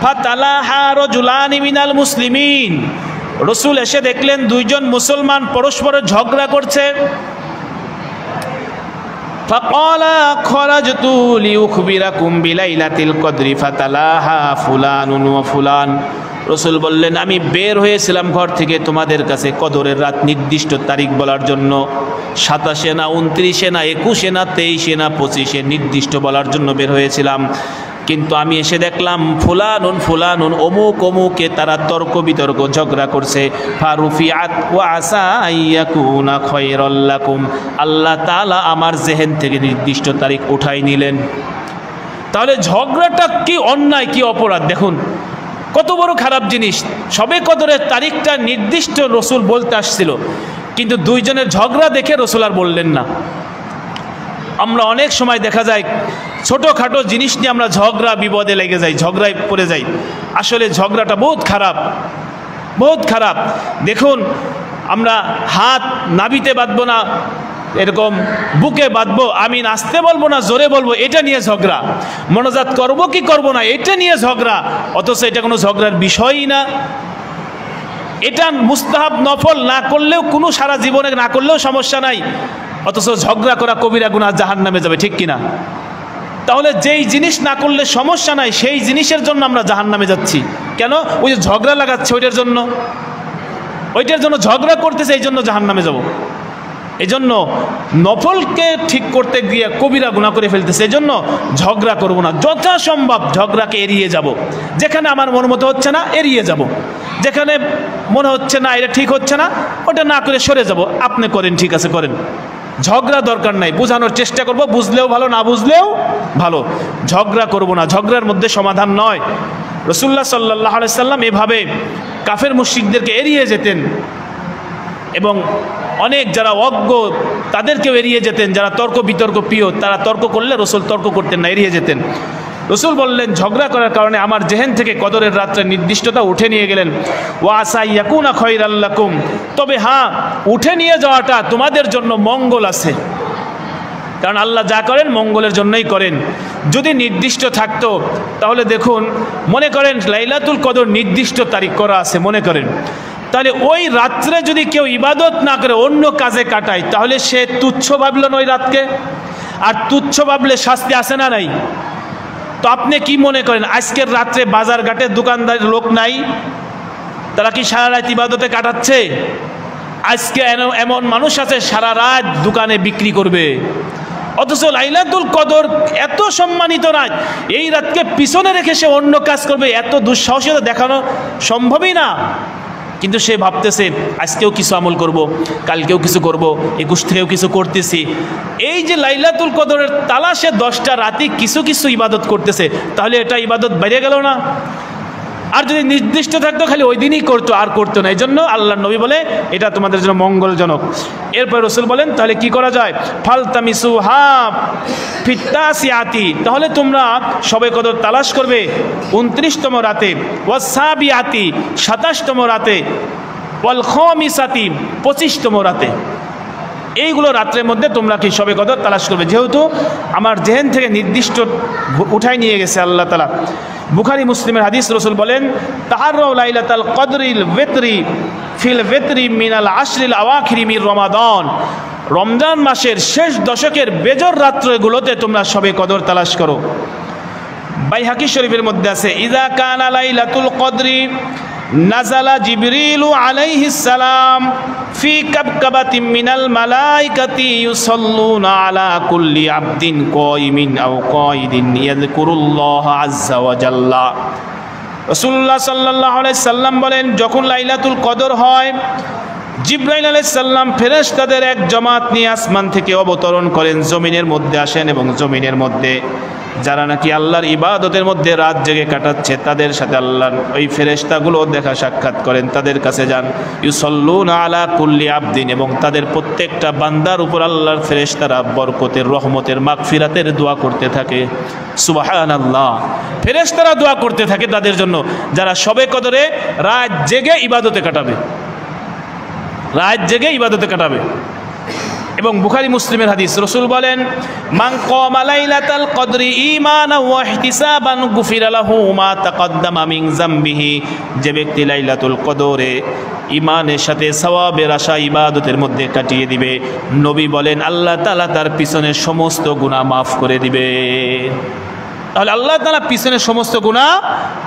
ফাতালাহা রাজুলানি মিনাল মুসলিমিন, রাসূল এসে দেখলেন দুইজন মুসলমান পরস্পরের ঝগড়া করছে। ফাকালা খরাজতু লিউখবিরাকুম বিলাইলাতিল কদরি ফাতালাহা ফুলানুন ওয়া ফুলান। রসুল বললেন, আমি বের হয়েছিলাম ঘর থেকে তোমাদের কাছে কদরের রাত নির্দিষ্ট তারিখ বলার জন্য। 27 না, 29 না, 21 না, 23 না, 25 নির্দিষ্ট বলার জন্য বের হয়েছিলাম। কিন্তু আমি এসে দেখলাম ফুলানুন ফুলানুন, অমুক অমুকে তারা তর্ক বিতর্ক ঝগড়া করছে। ফারুফিআত ওয়া আসা আইয়াকুনা খায়রাল লাকুম, আল্লাহ তাআলা আমার জেহেন থেকে নির্দিষ্ট তারিখ উঠাই নিলেন। তাহলে ঝগড়াটা কি অন্যায়, কি অপরাধ, দেখুন কত বড় খারাপ জিনিস। সবে কদরের তারিখটা নির্দিষ্ট রসুল বলতে আসছিল, কিন্তু দুইজনের ঝগড়া দেখে রসুল আর বললেন না। আমরা অনেক সময় দেখা যায় ছোটোখাটো জিনিস নিয়ে আমরা ঝগড়া বিপদে লেগে যাই, ঝগড়ায় পড়ে যাই। আসলে ঝগড়াটা বহুত খারাপ, বহুত খারাপ। দেখুন, আমরা হাত নাভিতে বাঁধবো না, এরকম বুকে বাঁধবো, আমি নাচতে বলবো না জোরে বলবো, এটা নিয়ে ঝগড়া। মনোজাত করবো কি করবো না, এটা নিয়ে ঝগড়া, অথচ এটা কোনো ঝগড়ার বিষয়ই না। এটা মুস্তাহাব নফল, না করলেও কোনো, সারা জীবনে না করলেও সমস্যা নাই, অথচ ঝগড়া করা কবিরা গুনাহ, জাহান্নামে যাবে, ঠিক কিনা? তাহলে যেই জিনিস না করলে সমস্যা নাই, সেই জিনিসের জন্য আমরা জাহান্নামে যাচ্ছি কেন? ওই যে ঝগড়া লাগাচ্ছে ওইটার জন্য ঝগড়া করতেছে, এই জন্য জাহান্নামে যাব। এই জন্য নফলকে ঠিক করতে গিয়ে কবিরা গুনাহ করে ফেলতেছে। এই জন্য ঝগড়া করব না, যথাসম্ভব ঝগড়াকে এড়িয়ে যাব। যেখানে আমার মন মতো হচ্ছে না এড়িয়ে যাব, যেখানে মনে হচ্ছে না এটা ঠিক হচ্ছে না, ওটা না করে সরে যাব। আপনি করেন, ঠিক আছে করেন, ঝগড়া দরকার নাই, বোঝানোর চেষ্টা করব, বুঝলেও ভালো, না বুঝলেও ভালো, ঝগড়া করব না, ঝগড়ার মধ্যে সমাধান নয়। রাসূলুল্লাহ সাল্লাল্লাহু আলাইহি সাল্লাম এভাবে কাফের মুশরিকদেরকে এড়িয়ে যেতেন, এবং অনেক যারা অজ্ঞ তাদেরকেও এড়িয়ে যেতেন। যারা তর্ক বিতর্ক প্রিয়, তারা তর্ক করলে রসুল তর্ক করতেন না, এড়িয়ে যেতেন। রসুল বললেন, ঝগড়া করার কারণে আমার জেহেন থেকে কদরের রাত্রে নির্দিষ্টতা উঠে নিয়ে গেলেন। ওয়া আসা ইয়াকুনা খায়রাল লাকুম, তবে হ্যাঁ, উঠে নিয়ে যাওয়াটা তোমাদের জন্য মঙ্গল আছে, কারণ আল্লাহ যা করেন মঙ্গলের জন্যই করেন। যদি নির্দিষ্ট থাকতো তাহলে দেখুন, মনে করেন লাইলাতুল কদর নির্দিষ্ট তারিখ করা আছে, মনে করেন, তাহলে ওই রাত্রে যদি কেউ ইবাদত না করে অন্য কাজে কাটায়, তাহলে সে তুচ্ছ ভাবল না ওই রাতকে? আর তুচ্ছ ভাবলে শাস্তি আসে না নাই? তো আপনি কি মনে করেন আজকের রাত্রে বাজার ঘাটে দোকানদার লোক নাই? তারা কি সারা রাত ইবাদতে কাটাচ্ছে? আজকে এমন মানুষ আছে সারা রাত দোকানে বিক্রি করবে, অথচ লাইলাতুল কদর এত সম্মানিত রাত, এই রাতকে পিছনে রেখে সে অন্য কাজ করবে, এত দুঃসাহসিকতা দেখানো সম্ভবই না। কিন্তু সে ভাবতেছে আজকেও কিছু আমল করব, কালকেও কিছু করব, 21 থেকেও কিছু করতেছি। এই যে লাইলাতুল কদরের তালাশে 10টা রাতে কিছু কিছু ইবাদত করতেছে, তাহলে এটা ইবাদত বেড়ে গেল না? আর যদি নির্দিষ্ট থাকতো খালি ওই দিনই করতো, আর করতো না। এই জন্য আল্লাহর নবী বলে এটা তোমাদের জন্য মঙ্গলজনক। এরপর রসুল বলেন, তাহলে কি করা যায়? ফালতামিসুহা ফিত্তাসিয়াতি, তাহলে তোমরা শবে কদর তালাশ করবে 29তম রাতে, ওয়াসাবিয়াতি 27তম রাতে, ওয়াল খামিসাতি 25তম রাতে। এইগুলো রাত্রের মধ্যে তোমরা কি শবে কদর তালাশ করবে, যেহেতু আমার জেহেন থেকে নির্দিষ্ট উঠাই নিয়ে গেছে আল্লাহ তাআলা। বুখারী মুসলিমের হাদিস, রসুল বলেন, তাহাররাউ লাইলাতাল কদরিল ওয়িতরি ফিল ওয়িতরি মিনাল আশরিল আওয়াখিরি মির রমাদান, রমজান মাসের শেষ দশকের বেজর রাত্রগুলোতে তোমরা শবে কদর তালাশ করো। বাইহাকি শরীফের মধ্যে আছে, ইযা কানা লাইলাতুল কদরি নাজালা জিবরিলু আলাইহিস সালাম ফি কাবকাবাতিন মিনাল মালাইকাতি ইউসাল্লুনা আলা কুল্লি আবদিন কায়িমিন আও কায়িদিন ইয়াযকুরুল্লাহ আযজা ওয়া জাল্লা। রাসূলুল্লাহ সাল্লাল্লাহু আলাইহি সাল্লাম বলেন, যখন লাইলাতুল কদর হয়, জিবরাইল আলাইহিস সালাম ফেরেশতাদের এক জামাত নিয়ে আসমান থেকে অবতরণ করেন, জমিনের মধ্যে আসেন, এবং জমিনের মধ্যে যারা নাকি আল্লাহর ইবাদতের মধ্যে রাত জেগে কাটাচ্ছে তাদের সাথে আল্লাহর ওই ফেরেশতাগুলো দেখা সাক্ষাৎ করেন, তাদের কাছে যান। ইউসাল্লুনা আলা কুল্লি আবদিন, এবং তাদের প্রত্যেকটা বান্দার উপর আল্লাহর ফেরেশতারা বরকতের, রহমতের, মাগফিরাতের দোয়া করতে থাকে। সুবহানাল্লাহ, ফেরেশতারা দোয়া করতে থাকে তাদের জন্য যারা শবে কদরে রাত জেগে ইবাদতে কাটাবে, রাত জেগে ইবাদতে কাটাবে। এবং বুখারী মুসলিমের হাদিস, রসুল বলেন মান ক্বামা লাইলাতাল কদরি ঈমানান ওয়া ইহতিসাবান গুফিরা লাহু মা তাকদ্দামা মিন যামবিহি। যে ব্যক্তি লাইলাতুল কদরে ঈমানের সাথে সওয়াবের আশা ইবাদতের মধ্যে কাটিয়ে দিবে, নবী বলেন আল্লাহ তাআলা তার পিছনের সমস্ত গুনাহ মাফ করে দিবে। তাহলে আল্লাহ তাআলা পিছনের সমস্ত গুনাহ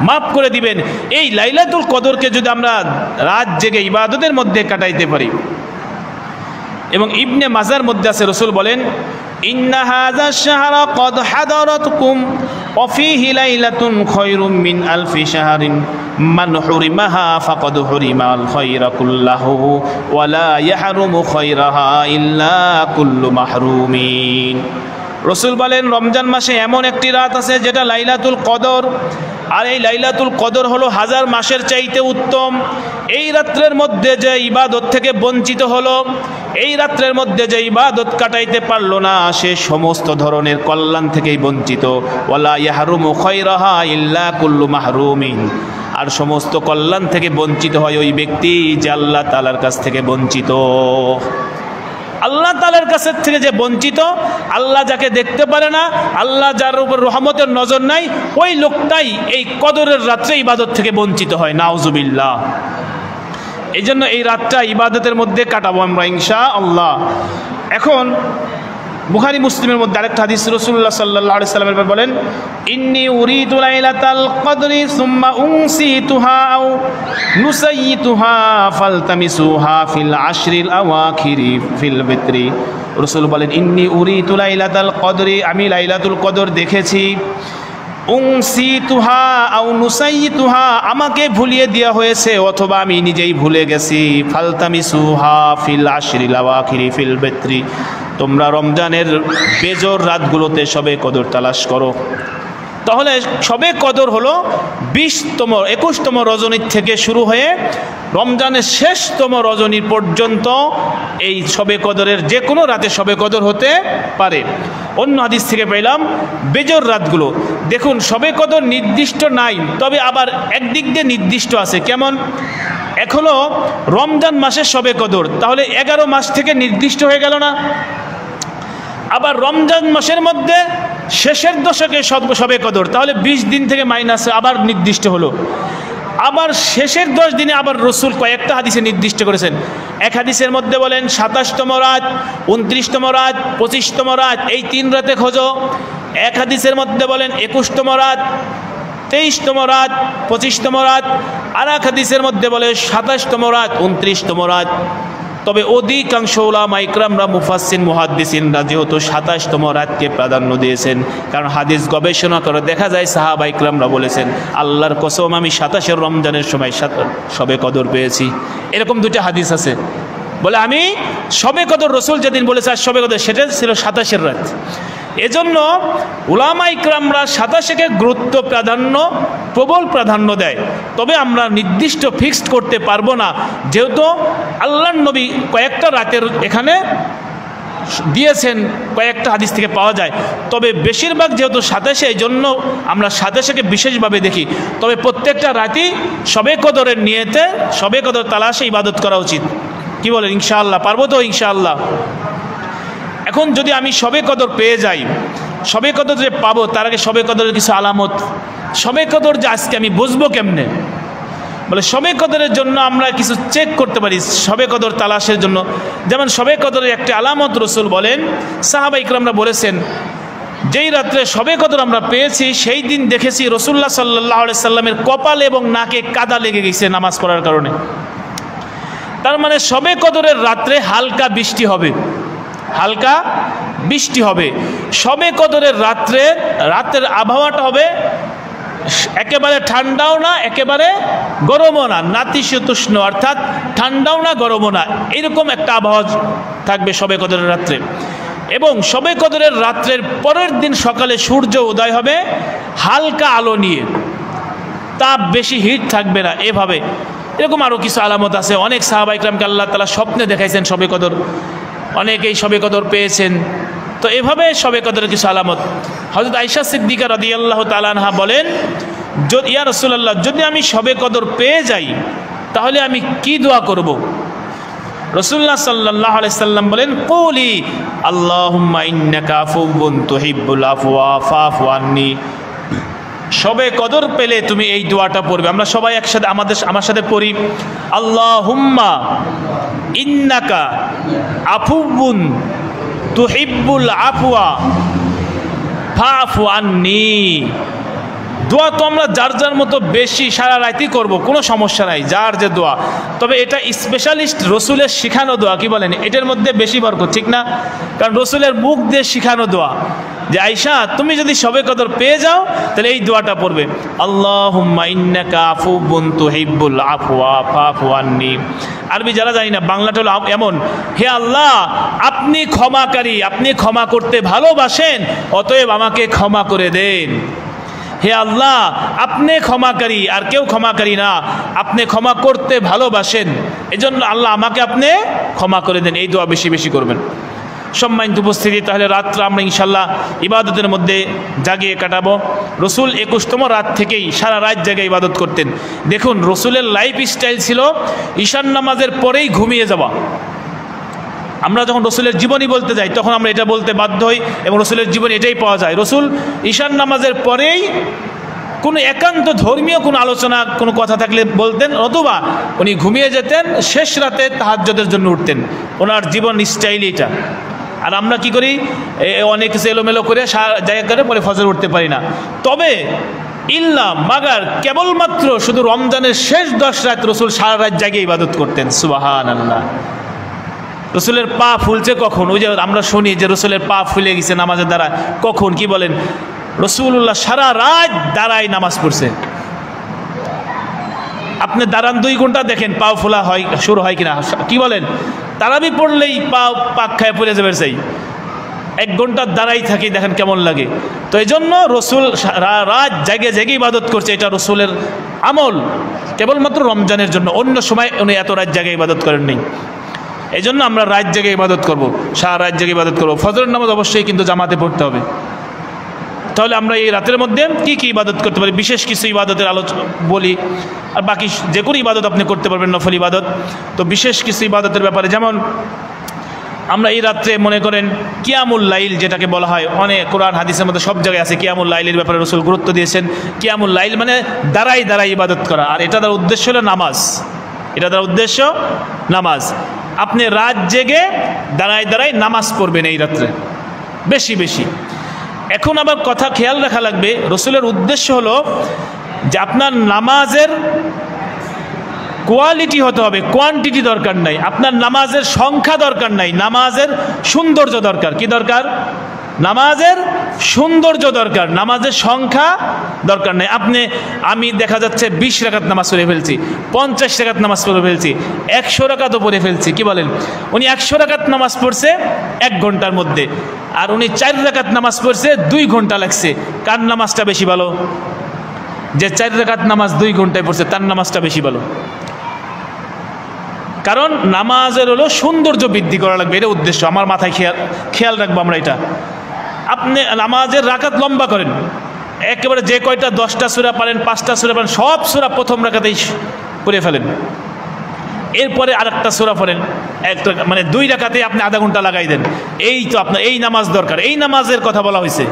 মাফ করে দিবেন। এই লাইলাতুল কদরকে যদি আমরা রাত জেগে ইবাদতের মধ্যে কাটাইতে পারি। এবং ইবনে মাজার মধ্যে আছে, রসুল বলেন ইন্না হাযা শাহরা ক্বাদ হাদারাতকুম ওয়া ফীহি লাইলাতুন খায়রুম মিন আলফি শাহরিন মান হুরিমাহা ফাকাদ হুরিমাল খায়রা কুল্লাহু ওয়া লা ইয়াহরুমু খায়রাহা ইল্লা কুল্লু মাহরুমিন। রসুল বলেন রমজান মাসে এমন একটি রাত আছে যেটা লাইলাতুল কদর, আর এই লাইলাতুল কদর হলো 1000 মাসের চাইতে উত্তম। এই রাত্রের মধ্যে যে ইবাদত থেকে বঞ্চিত হলো, এই রাত্রের মধ্যে যে ইবাদত কাটাইতে পারলো না, সে সমস্ত ধরনের কল্যাণ থেকেই বঞ্চিত। ওয়ালা ইয়াহরুমু খায়রাহা ইল্লা কুল্লু মাহরুমিন। আর সমস্ত কল্যাণ থেকে বঞ্চিত হয় ওই ব্যক্তি যে আল্লাহ তাআলার কাছ থেকে বঞ্চিত। আল্লাহ তাআলার কাছ থেকে যে বঞ্চিত, আল্লাহ যাকে দেখতে পারে না, আল্লাহ যার উপর রহমতের নজর নাই, ওই লোকটাই এই কদরের রাত্রে ইবাদত থেকে বঞ্চিত হয়। নাউজুবিল্লাহ। এই জন্য এই রাতটা ইবাদতের মধ্যে কাটাবো আমরা ইনশাআল্লাহ। এখন বুখারী মুসলিমের মধ্যে আরেকটা হাদিস, রাসূলুল্লাহ সাল্লাল্লাহু আলাইহি ওয়াসাল্লাম বলেন ইন্নী উরিদু লাইলাতাল কদরি সুম্মা উনসিতুহা আও নুসাইয়িতুহা ফালতামিসুহা ফিল আশরিল আওয়াখিরি ফিল বিত্রি। রাসূল বলেন ইন্নী উরিদু লাইলাতাল কদরি, আমি লাইলাতুল কদর দেখেছি, উনসিতুহা আও নুসাইয়িতুহা, আমাকে ভুলিয়ে দেওয়া হয়েছে অথবা আমি নিজেই ভুলে গেছি। ফালতামিসুহা ফিল আশরিল আওয়াখিরি ফিল বিত্রি, তোমরা রমজানের বেজর রাতগুলোতে শবে কদর তালাশ করো। তাহলে শবে কদর হলো 21তম রজনীর থেকে শুরু হয়ে রমজানের শেষতম রজনী পর্যন্ত এই শবে কদরের যে কোনো রাতে শবে কদর হতে পারে। অন্য হাদিস থেকে পেলাম বেজর রাতগুলো। দেখুন শবে কদর নির্দিষ্ট নাই, তবে আবার একদিক দিয়ে নির্দিষ্ট আছে। কেমন? এখনো রমজান মাসের শবে কদর, তাহলে 11 মাস থেকে নির্দিষ্ট হয়ে গেল না? আবার রমজান মাসের মধ্যে শেষের দশকে শবে কদর, তাহলে 20 দিন থেকে মাইনাসে আবার নির্দিষ্ট হলো। আবার শেষের 10 দিনে আবার রসুল কয়েকটা হাদিসে নির্দিষ্ট করেছেন। এক হাদিসের মধ্যে বলেন 27তম রাত, 29তম রাত, 25তম রাত, এই 3 রাতে খোঁজো। এক হাদিসের মধ্যে বলেন 21তম রাত, 23তম রাত, 25তম রাত। আর এক হাদিসের মধ্যে বলে 27তম রাত, 29তম রাত। তবে অধিকাংশ উলামা ইকরামরা মুফাসসির মুহাদ্দিসিনরা যেহেতু 27তম রাতকে প্রাধান্য দিয়েছেন, কারণ হাদিস গবেষণা করে দেখা যায় সাহাবা ইকরামরা বলেছেন আল্লাহর কসম আমি 27 রমজানের সময় শবে কদর পেয়েছি। এরকম 2টা হাদিস আছে, বলে আমি শবে কদর রসুল যেদিন বলেছে আর শবে কদর সেটা ছিল 27 রাত। এজন্য উলামা ইকরামরা 27কে গুরুত্ব প্রাধান্য প্রবল প্রাধান্য দেয়। তবে আমরা নির্দিষ্ট ফিক্সড করতে পারবো না, যেহেতু আল্লাহর নবী কয়েকটা রাতের এখানে দিয়েছেন, কয়েকটা হাদিস থেকে পাওয়া যায়। তবে বেশিরভাগ যেহেতু 27, এই জন্য আমরা 27কে বিশেষভাবে দেখি। তবে প্রত্যেকটা রাতই শবে কদরের নিয়তে শবে কদর তালাশে ইবাদত করা উচিত। কি বলেন? ইনশাআল্লাহ পারবো তো? ইনশাআল্লাহ। এখন যদি আমি শবে কদর পেয়ে যাই, শবে কদর যে পাবো তার আগে শবে কদরের কিছু আলামত। শবে কদর যে আজকে আমি বুঝবো কেমনে? বলে শবে কদরের জন্য আমরা কিছু চেক করতে পারি শবে কদর তালাশের জন্য। যেমন শবে কদরের একটি আলামত রসুল বলেন, সাহাবা ইকরামরা বলেছেন যেই রাত্রে শবে কদর আমরা পেয়েছি সেই দিন দেখেছি রাসূলুল্লাহ সাল্লাল্লাহু আলাইহি সাল্লামের কপালে এবং নাকে কাদা লেগে গেছে নামাজ পড়ার কারণে। তার মানে শবে কদরের রাত্রে হালকা বৃষ্টি হবে, হালকা বৃষ্টি হবে। শবে কদরের রাতের আবহাওয়াটা হবে একেবারে ঠান্ডাও না একেবারে গরমও না, নাতিশীতোষ্ণ, অর্থাৎ ঠান্ডাও না গরমও না, এরকম একটা আবহাওয়া থাকবে শবে কদরের রাত্রে। এবং শবে কদরের রাত্রের পরের দিন সকালে সূর্য উদয় হবে হালকা আলো নিয়ে, তাপ বেশি হিট থাকবে না। এভাবে এরকম আরও কিছু আলামত আছে। অনেক সাহাবা ইকরামকে আল্লাহ তাআলা স্বপ্নে দেখাইছেন শবে কদর, অনেকেই শবে কদর পেয়েছেন। তো এভাবে শবে কদরের কিছু আলামত। হযরত আয়েশা সিদ্দিকা রাদিয়াল্লাহু তাআলা আনহা বলেন, ইয়া রাসূলুল্লাহ, যদি আমি শবে কদর পেয়ে যাই তাহলে আমি কি দোয়া করব? রাসূলুল্লাহ সাল্লাল্লাহু আলাইহি সাল্লাম বলেন, কুলি আল্লাহুম্মা ইন্নাকা আফুউন তুহিব্বুল আফওয়া ফাফু আন্নি। সবে কদর পেলে তুমি এই দোয়াটা পড়বে। আমরা সবাই একসাথে আমার সাথে পড়ি, আল্লাহুম্মা ইন্নাকা আফুউন তুহিব্বুল আফওয়া ফাফু আন্নি। দোয়া তো আমরা যার যার মতো বেশি সারা রাতই করব, কোনো সমস্যা নাই, যার যে দোয়া। তবে এটা স্পেশালিস্ট রসুলের শিখানো দোয়া, কি বলেন, এটার মধ্যে বেশি বরকত, ঠিক না? কারণ রসুলের মুখ দিয়ে শিখানো দোয়া যে আয়েশা তুমি যদি সবে কদর পেয়ে যাও তাহলে এই দোয়াটা পড়বে, আল্লাহুম্মা ইন্নাকা আফুউন তুহিব্বুল আফওয়া ফাফু আন্নি। আরবি যারা জানি না, বাংলাটা হলো এমন, হে আল্লাহ আপনি ক্ষমাকারী, আপনি ক্ষমা করতে ভালোবাসেন, অতএব আমাকে ক্ষমা করে দেন। হে আল্লাহ আপনি ক্ষমাকারী, আর কেউ ক্ষমাকারী না, আপনি ক্ষমা করতে ভালোবাসেন, এজন্য আল্লাহ আমাকে আপনি ক্ষমা করে দেন। এই দোয়া বেশি বেশি করবেন। সম্মানিত উপস্থিতি, তাহলে রাত্র আমরা ইনশাল্লাহ ইবাদতের মধ্যে জাগিয়ে কাটাবো। রসুল 21তম রাত থেকেই সারা রাত জায়গায় ইবাদত করতেন। দেখুন রসুলের লাইফ স্টাইল ছিল ঈশান নামাজের পরেই ঘুমিয়ে যাওয়া। আমরা যখন রসুলের জীবনী বলতে যাই তখন আমরা এটা বলতে বাধ্য হই, এবং রসুলের জীবনী এটাই পাওয়া যায়। রসুল ঈশান নামাজের পরেই কোনো একান্ত ধর্মীয় কোনো আলোচনা, কোনো কথা থাকলে বলতেন, অথবা উনি ঘুমিয়ে যেতেন, শেষ রাতে তাহাজ্জুদের জন্য উঠতেন। ওনার জীবন স্টাইল এটা। আর আমরা কি করি, অনেক কিছু এলোমেলো করে জায়গা করে পরে ফজর উঠতে পারি না। তবে ইল্লা মাগার কেবলমাত্র শুধু রমজানের শেষ 10 রাত রসুল সারা রাত জাগিয়ে ইবাদত করতেন। সুবহানাল্লাহ। রসুলের পা ফুলছে কখন? ওই যে আমরা শুনি যে রসুলের পা ফুলে গেছে নামাজের দ্বারা, কখন, কি বলেন? রসুল্লাহ সারা রাত দাঁড়ায় নামাজ পড়ছে। আপনি দাঁড়ান 2 ঘন্টা, দেখেন পাও ফোলা হয়, শুরু হয় কিনা, কি বলেন? তারাবি পড়লেই পাক খায় পড়ে যাবে, সেই 1 ঘন্টা দাঁড়াই থাকি, দেখেন কেমন লাগে। তো এই জন্য রসুল রাত জেগে জেগে ইবাদত করছে, এটা রসুলের আমল। কেবলমাত্র রমজানের জন্য, অন্য সময় উনি এত রাত জেগে ইবাদত করেন নাই। এই জন্য আমরা রাত জেগে ইবাদত করব, সারা রাত জেগে ইবাদত করবো। ফজরের নামাজ অবশ্যই কিন্তু জামাতে পড়তে হবে। তাহলে আমরা এই রাতের মধ্যে কি কি ইবাদত করতে পারি, বিশেষ কিছু ইবাদতের আলোচনা বলি, আর বাকি যে কোনো ইবাদত আপনি করতে পারবেন, নফল ইবাদত। তো বিশেষ কিছু ইবাদতের ব্যাপারে, যেমন আমরা এই রাত্রে মনে করেন কিয়ামুল লাইল যেটাকে বলা হয়, অনেক কোরআন হাদিসের মধ্যে সব জায়গায় আছে কিয়ামুল লাইলের ব্যাপারে রসুল গুরুত্ব দিয়েছেন। কিয়ামুল লাইল মানে দাঁড়াই দাঁড়াই ইবাদত করা, আর এটা তার উদ্দেশ্য হলো নামাজ। এটা তার উদ্দেশ্য নামাজ। আপনি রাত জেগে দাঁড়াই দাঁড়াই নামাজ পড়বেন এই রাত্রে বেশি বেশি। এখন আবার কথা খেয়াল রাখা লাগবে, রসুলের উদ্দেশ্য হলো যে আপনার নামাজের কোয়ালিটি হতে হবে, কোয়ান্টিটি দরকার নাই। আপনার নামাজের সংখ্যা দরকার নাই, নামাজের সৌন্দর্য দরকার। কি দরকার? নামাজের সৌন্দর্য দরকার, নামাজের সংখ্যা দরকার নাই। আমি দেখা যাচ্ছে 20 রাকাত নামাজ পড়ে ফেলছি, 50 রাকাত নামাজ পড়ে ফেলছি, 100 রাকাতও পড়ে ফেলছি। কি বলেন? উনি 100 রাকাত নামাজ পড়ছে 1 ঘন্টার মধ্যে, আর উনি 4 রাকাত নামাজ পড়ছে 2 ঘন্টা লাগছে। কার নামাজটা বেশি ভালো? যে 4 রাকাত নামাজ 2 ঘন্টায় পড়ছে তার নামাজটা বেশি ভালো। কারণ নামাজের হলো সৌন্দর্য বৃদ্ধি করা লাগবে, এটা উদ্দেশ্য। আমার মাথায় খেয়াল রাখবো আমরা এটা। আপনি নামাজের রাকাত লম্বা করেন, একেবারে যে কয়টা 10টা সূরা পারেন, 5টা সূরা পারেন, সব সূরা প্রথম রাকাতেই পড়ে ফেলেন। এরপরে আরেকটা সূরা পড়েন, মানে 2 রাকাতেই আপনি আধা ঘন্টা লাগাই দেন। এই তো আপনার এই নামাজ দরকার, এই নামাজের কথা বলা হয়েছে।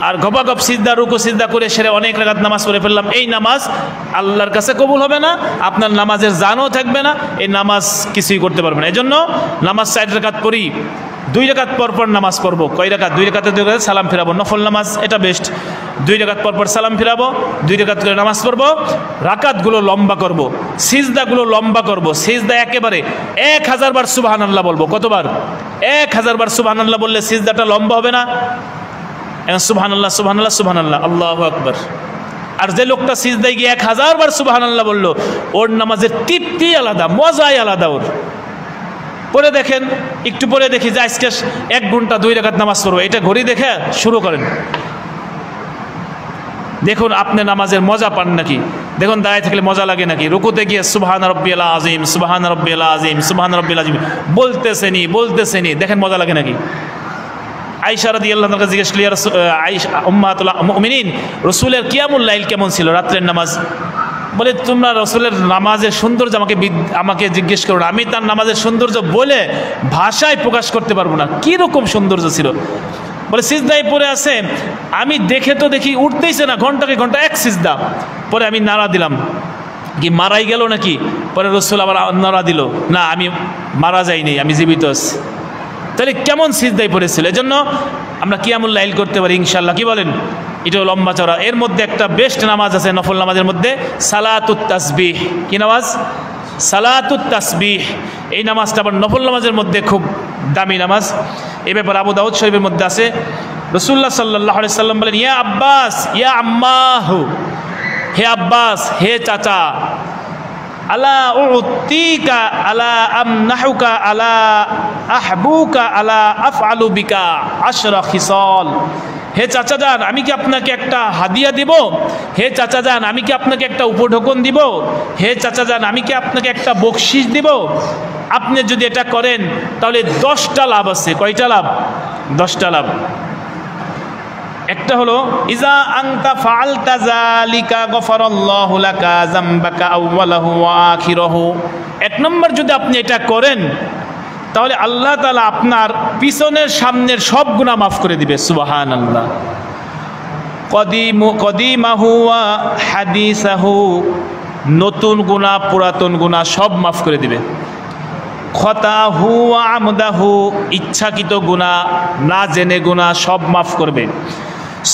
আর গপাগপ সিজদা রুকু সিজদা করে সেরে অনেক রাকাত নামাজ পড়ে ফেললাম, এই নামাজ আল্লাহর কাছে কবুল হবে না, আপনার নামাজের জানও থাকবে না, এই নামাজ কিছুই করতে পারবে না। এই জন্য নামাজ 4 রাকাত পড়ি, 2 রাকাত পরপর নামাজ পড়বো। কয় রাকাত? 2 রাকাতে 2 রাকাত সালাম ফিরাবো, নফল নামাজ এটা বেস্ট। 2 রাকাত পরপর সালাম ফিরাবো, 2 রাকাত করে নামাজ পড়বো, রাকাতগুলো লম্বা করব, সিজদাগুলো লম্বা করব। সিজদা একেবারে 1000 বার সুবহানাল্লাহ বলবো। কতবার? 1000 বার সুবহানাল্লাহ বললে সিজদাটা লম্বা হবে না? সুবহানাল্লাহ সুবহানাল্লাহ সুবহানাল্লাহ, আল্লাহু আকবার। আর যে লোকটা সিজদায় গিয়ে 1000 বার সুবহানাল্লাহ বললো, ওর নামাজের তৃপ্তি আলাদা, মজাই আলাদা ওর। পরে দেখেন, একটু পরে দেখি যে আজকে 1 ঘন্টা 2 রাকাত নামাজ পড়বো, এটা ঘড়ি দেখে শুরু করেন। দেখুন আপনি নামাজের মজা পান নাকি, দেখুন দাঁড়ায় থাকলে মজা লাগে নাকি, রুকুতে গিয়ে সুবহান রাব্বিয়াল আযীম সুবহান রাব্বিয়াল আযীম সুবহান রাব্বিয়াল আযীম বলতেছেনি, দেখেন মজা লাগে নাকি। আয়েশা রাদিয়াল্লাহু আনহা জিজ্ঞেস করলেন, আয়েশা উম্মাতুল মুমিনিন, রাসূলের কিয়ামুল লাইল কেমন ছিল, রাত্রের নামাজ? বলে তোমরা রসুলের নামাজের সৌন্দর্য আমাকে জিজ্ঞেস করো না, আমি তার নামাজের সৌন্দর্য বলে ভাষায় প্রকাশ করতে পারবো না, কীরকম সৌন্দর্য ছিল। বলে সিজদায় পড়ে আছে, আমি দেখে তো দেখি উঠতেইছে না, ঘন্টাকে ঘন্টা এক সিজদা। পরে আমি নাড়া দিলাম, কি মারাই গেল নাকি? পরে রসুল আবার নাড়া দিল, না আমি মারা যাইনি, আমি জীবিত আছি। তাহলে কেমন সিজদায় পড়েছিল। এজন্য আমরা কিয়ামুল লাইল করতে পারি ইনশাল্লাহ, কি বলেন? এটাও লম্বা চড়া। এর মধ্যে একটা বেস্ট নামাজ আছে নফল নামাজের মধ্যে, সালাতুত তাসবিহ। কি নামাজ? সালাতুত তাসবিহ। এই নামাজটা আবার নফল নামাজের মধ্যে খুব দামি নামাজ। এ ব্যাপারে আবু দাউদ শরীফের মধ্যে আছে, রাসূলুল্লাহ সাল্লাল্লাহু আলাইহি সাল্লাম বলেন, ইয়া আব্বাস ইয়া আম্মাহু, হে আব্বাস হে চাচা, আলা উতিকা আলা আমনাহুকা আলা আহবুকা আলা আফআলু বিকা আশরা খিসাল। হে চাচা যান, আমি কি আপনাকে একটা হাদিয়া দিব? হে চাচা যান, আমি কি আপনাকে একটা উপঢৌকন দিব? হে চাচা যান, আমি কি আপনাকে একটা বকশিশ দিব? আপনি যদি এটা করেন তাহলে 10টা লাভ আছে। কয়টা লাভ? 10টা লাভ। একটা হলো, ইজা আনতা ফাআলতা যালিকা গফারাল্লাহু লাকা যামবাকা আউওয়ালাহু ওয়া আখিরাহু। এক নম্বর, যদি আপনি এটা করেন তাহলে আল্লাহ তাআলা আপনার পিছনের সামনের সব গুনাহ মাফ করে দিবে। সুবহানাল্লাহ। কদিমাহু ওয়া হাদিসাহু, নতুন গুনাহ পুরাতন গুনাহ সব মাফ করে দিবে। খতাহু ওয়া আমদাহু, ইচ্ছাকৃত গুনাহ না জেনে গুনাহ সব মাফ করবে।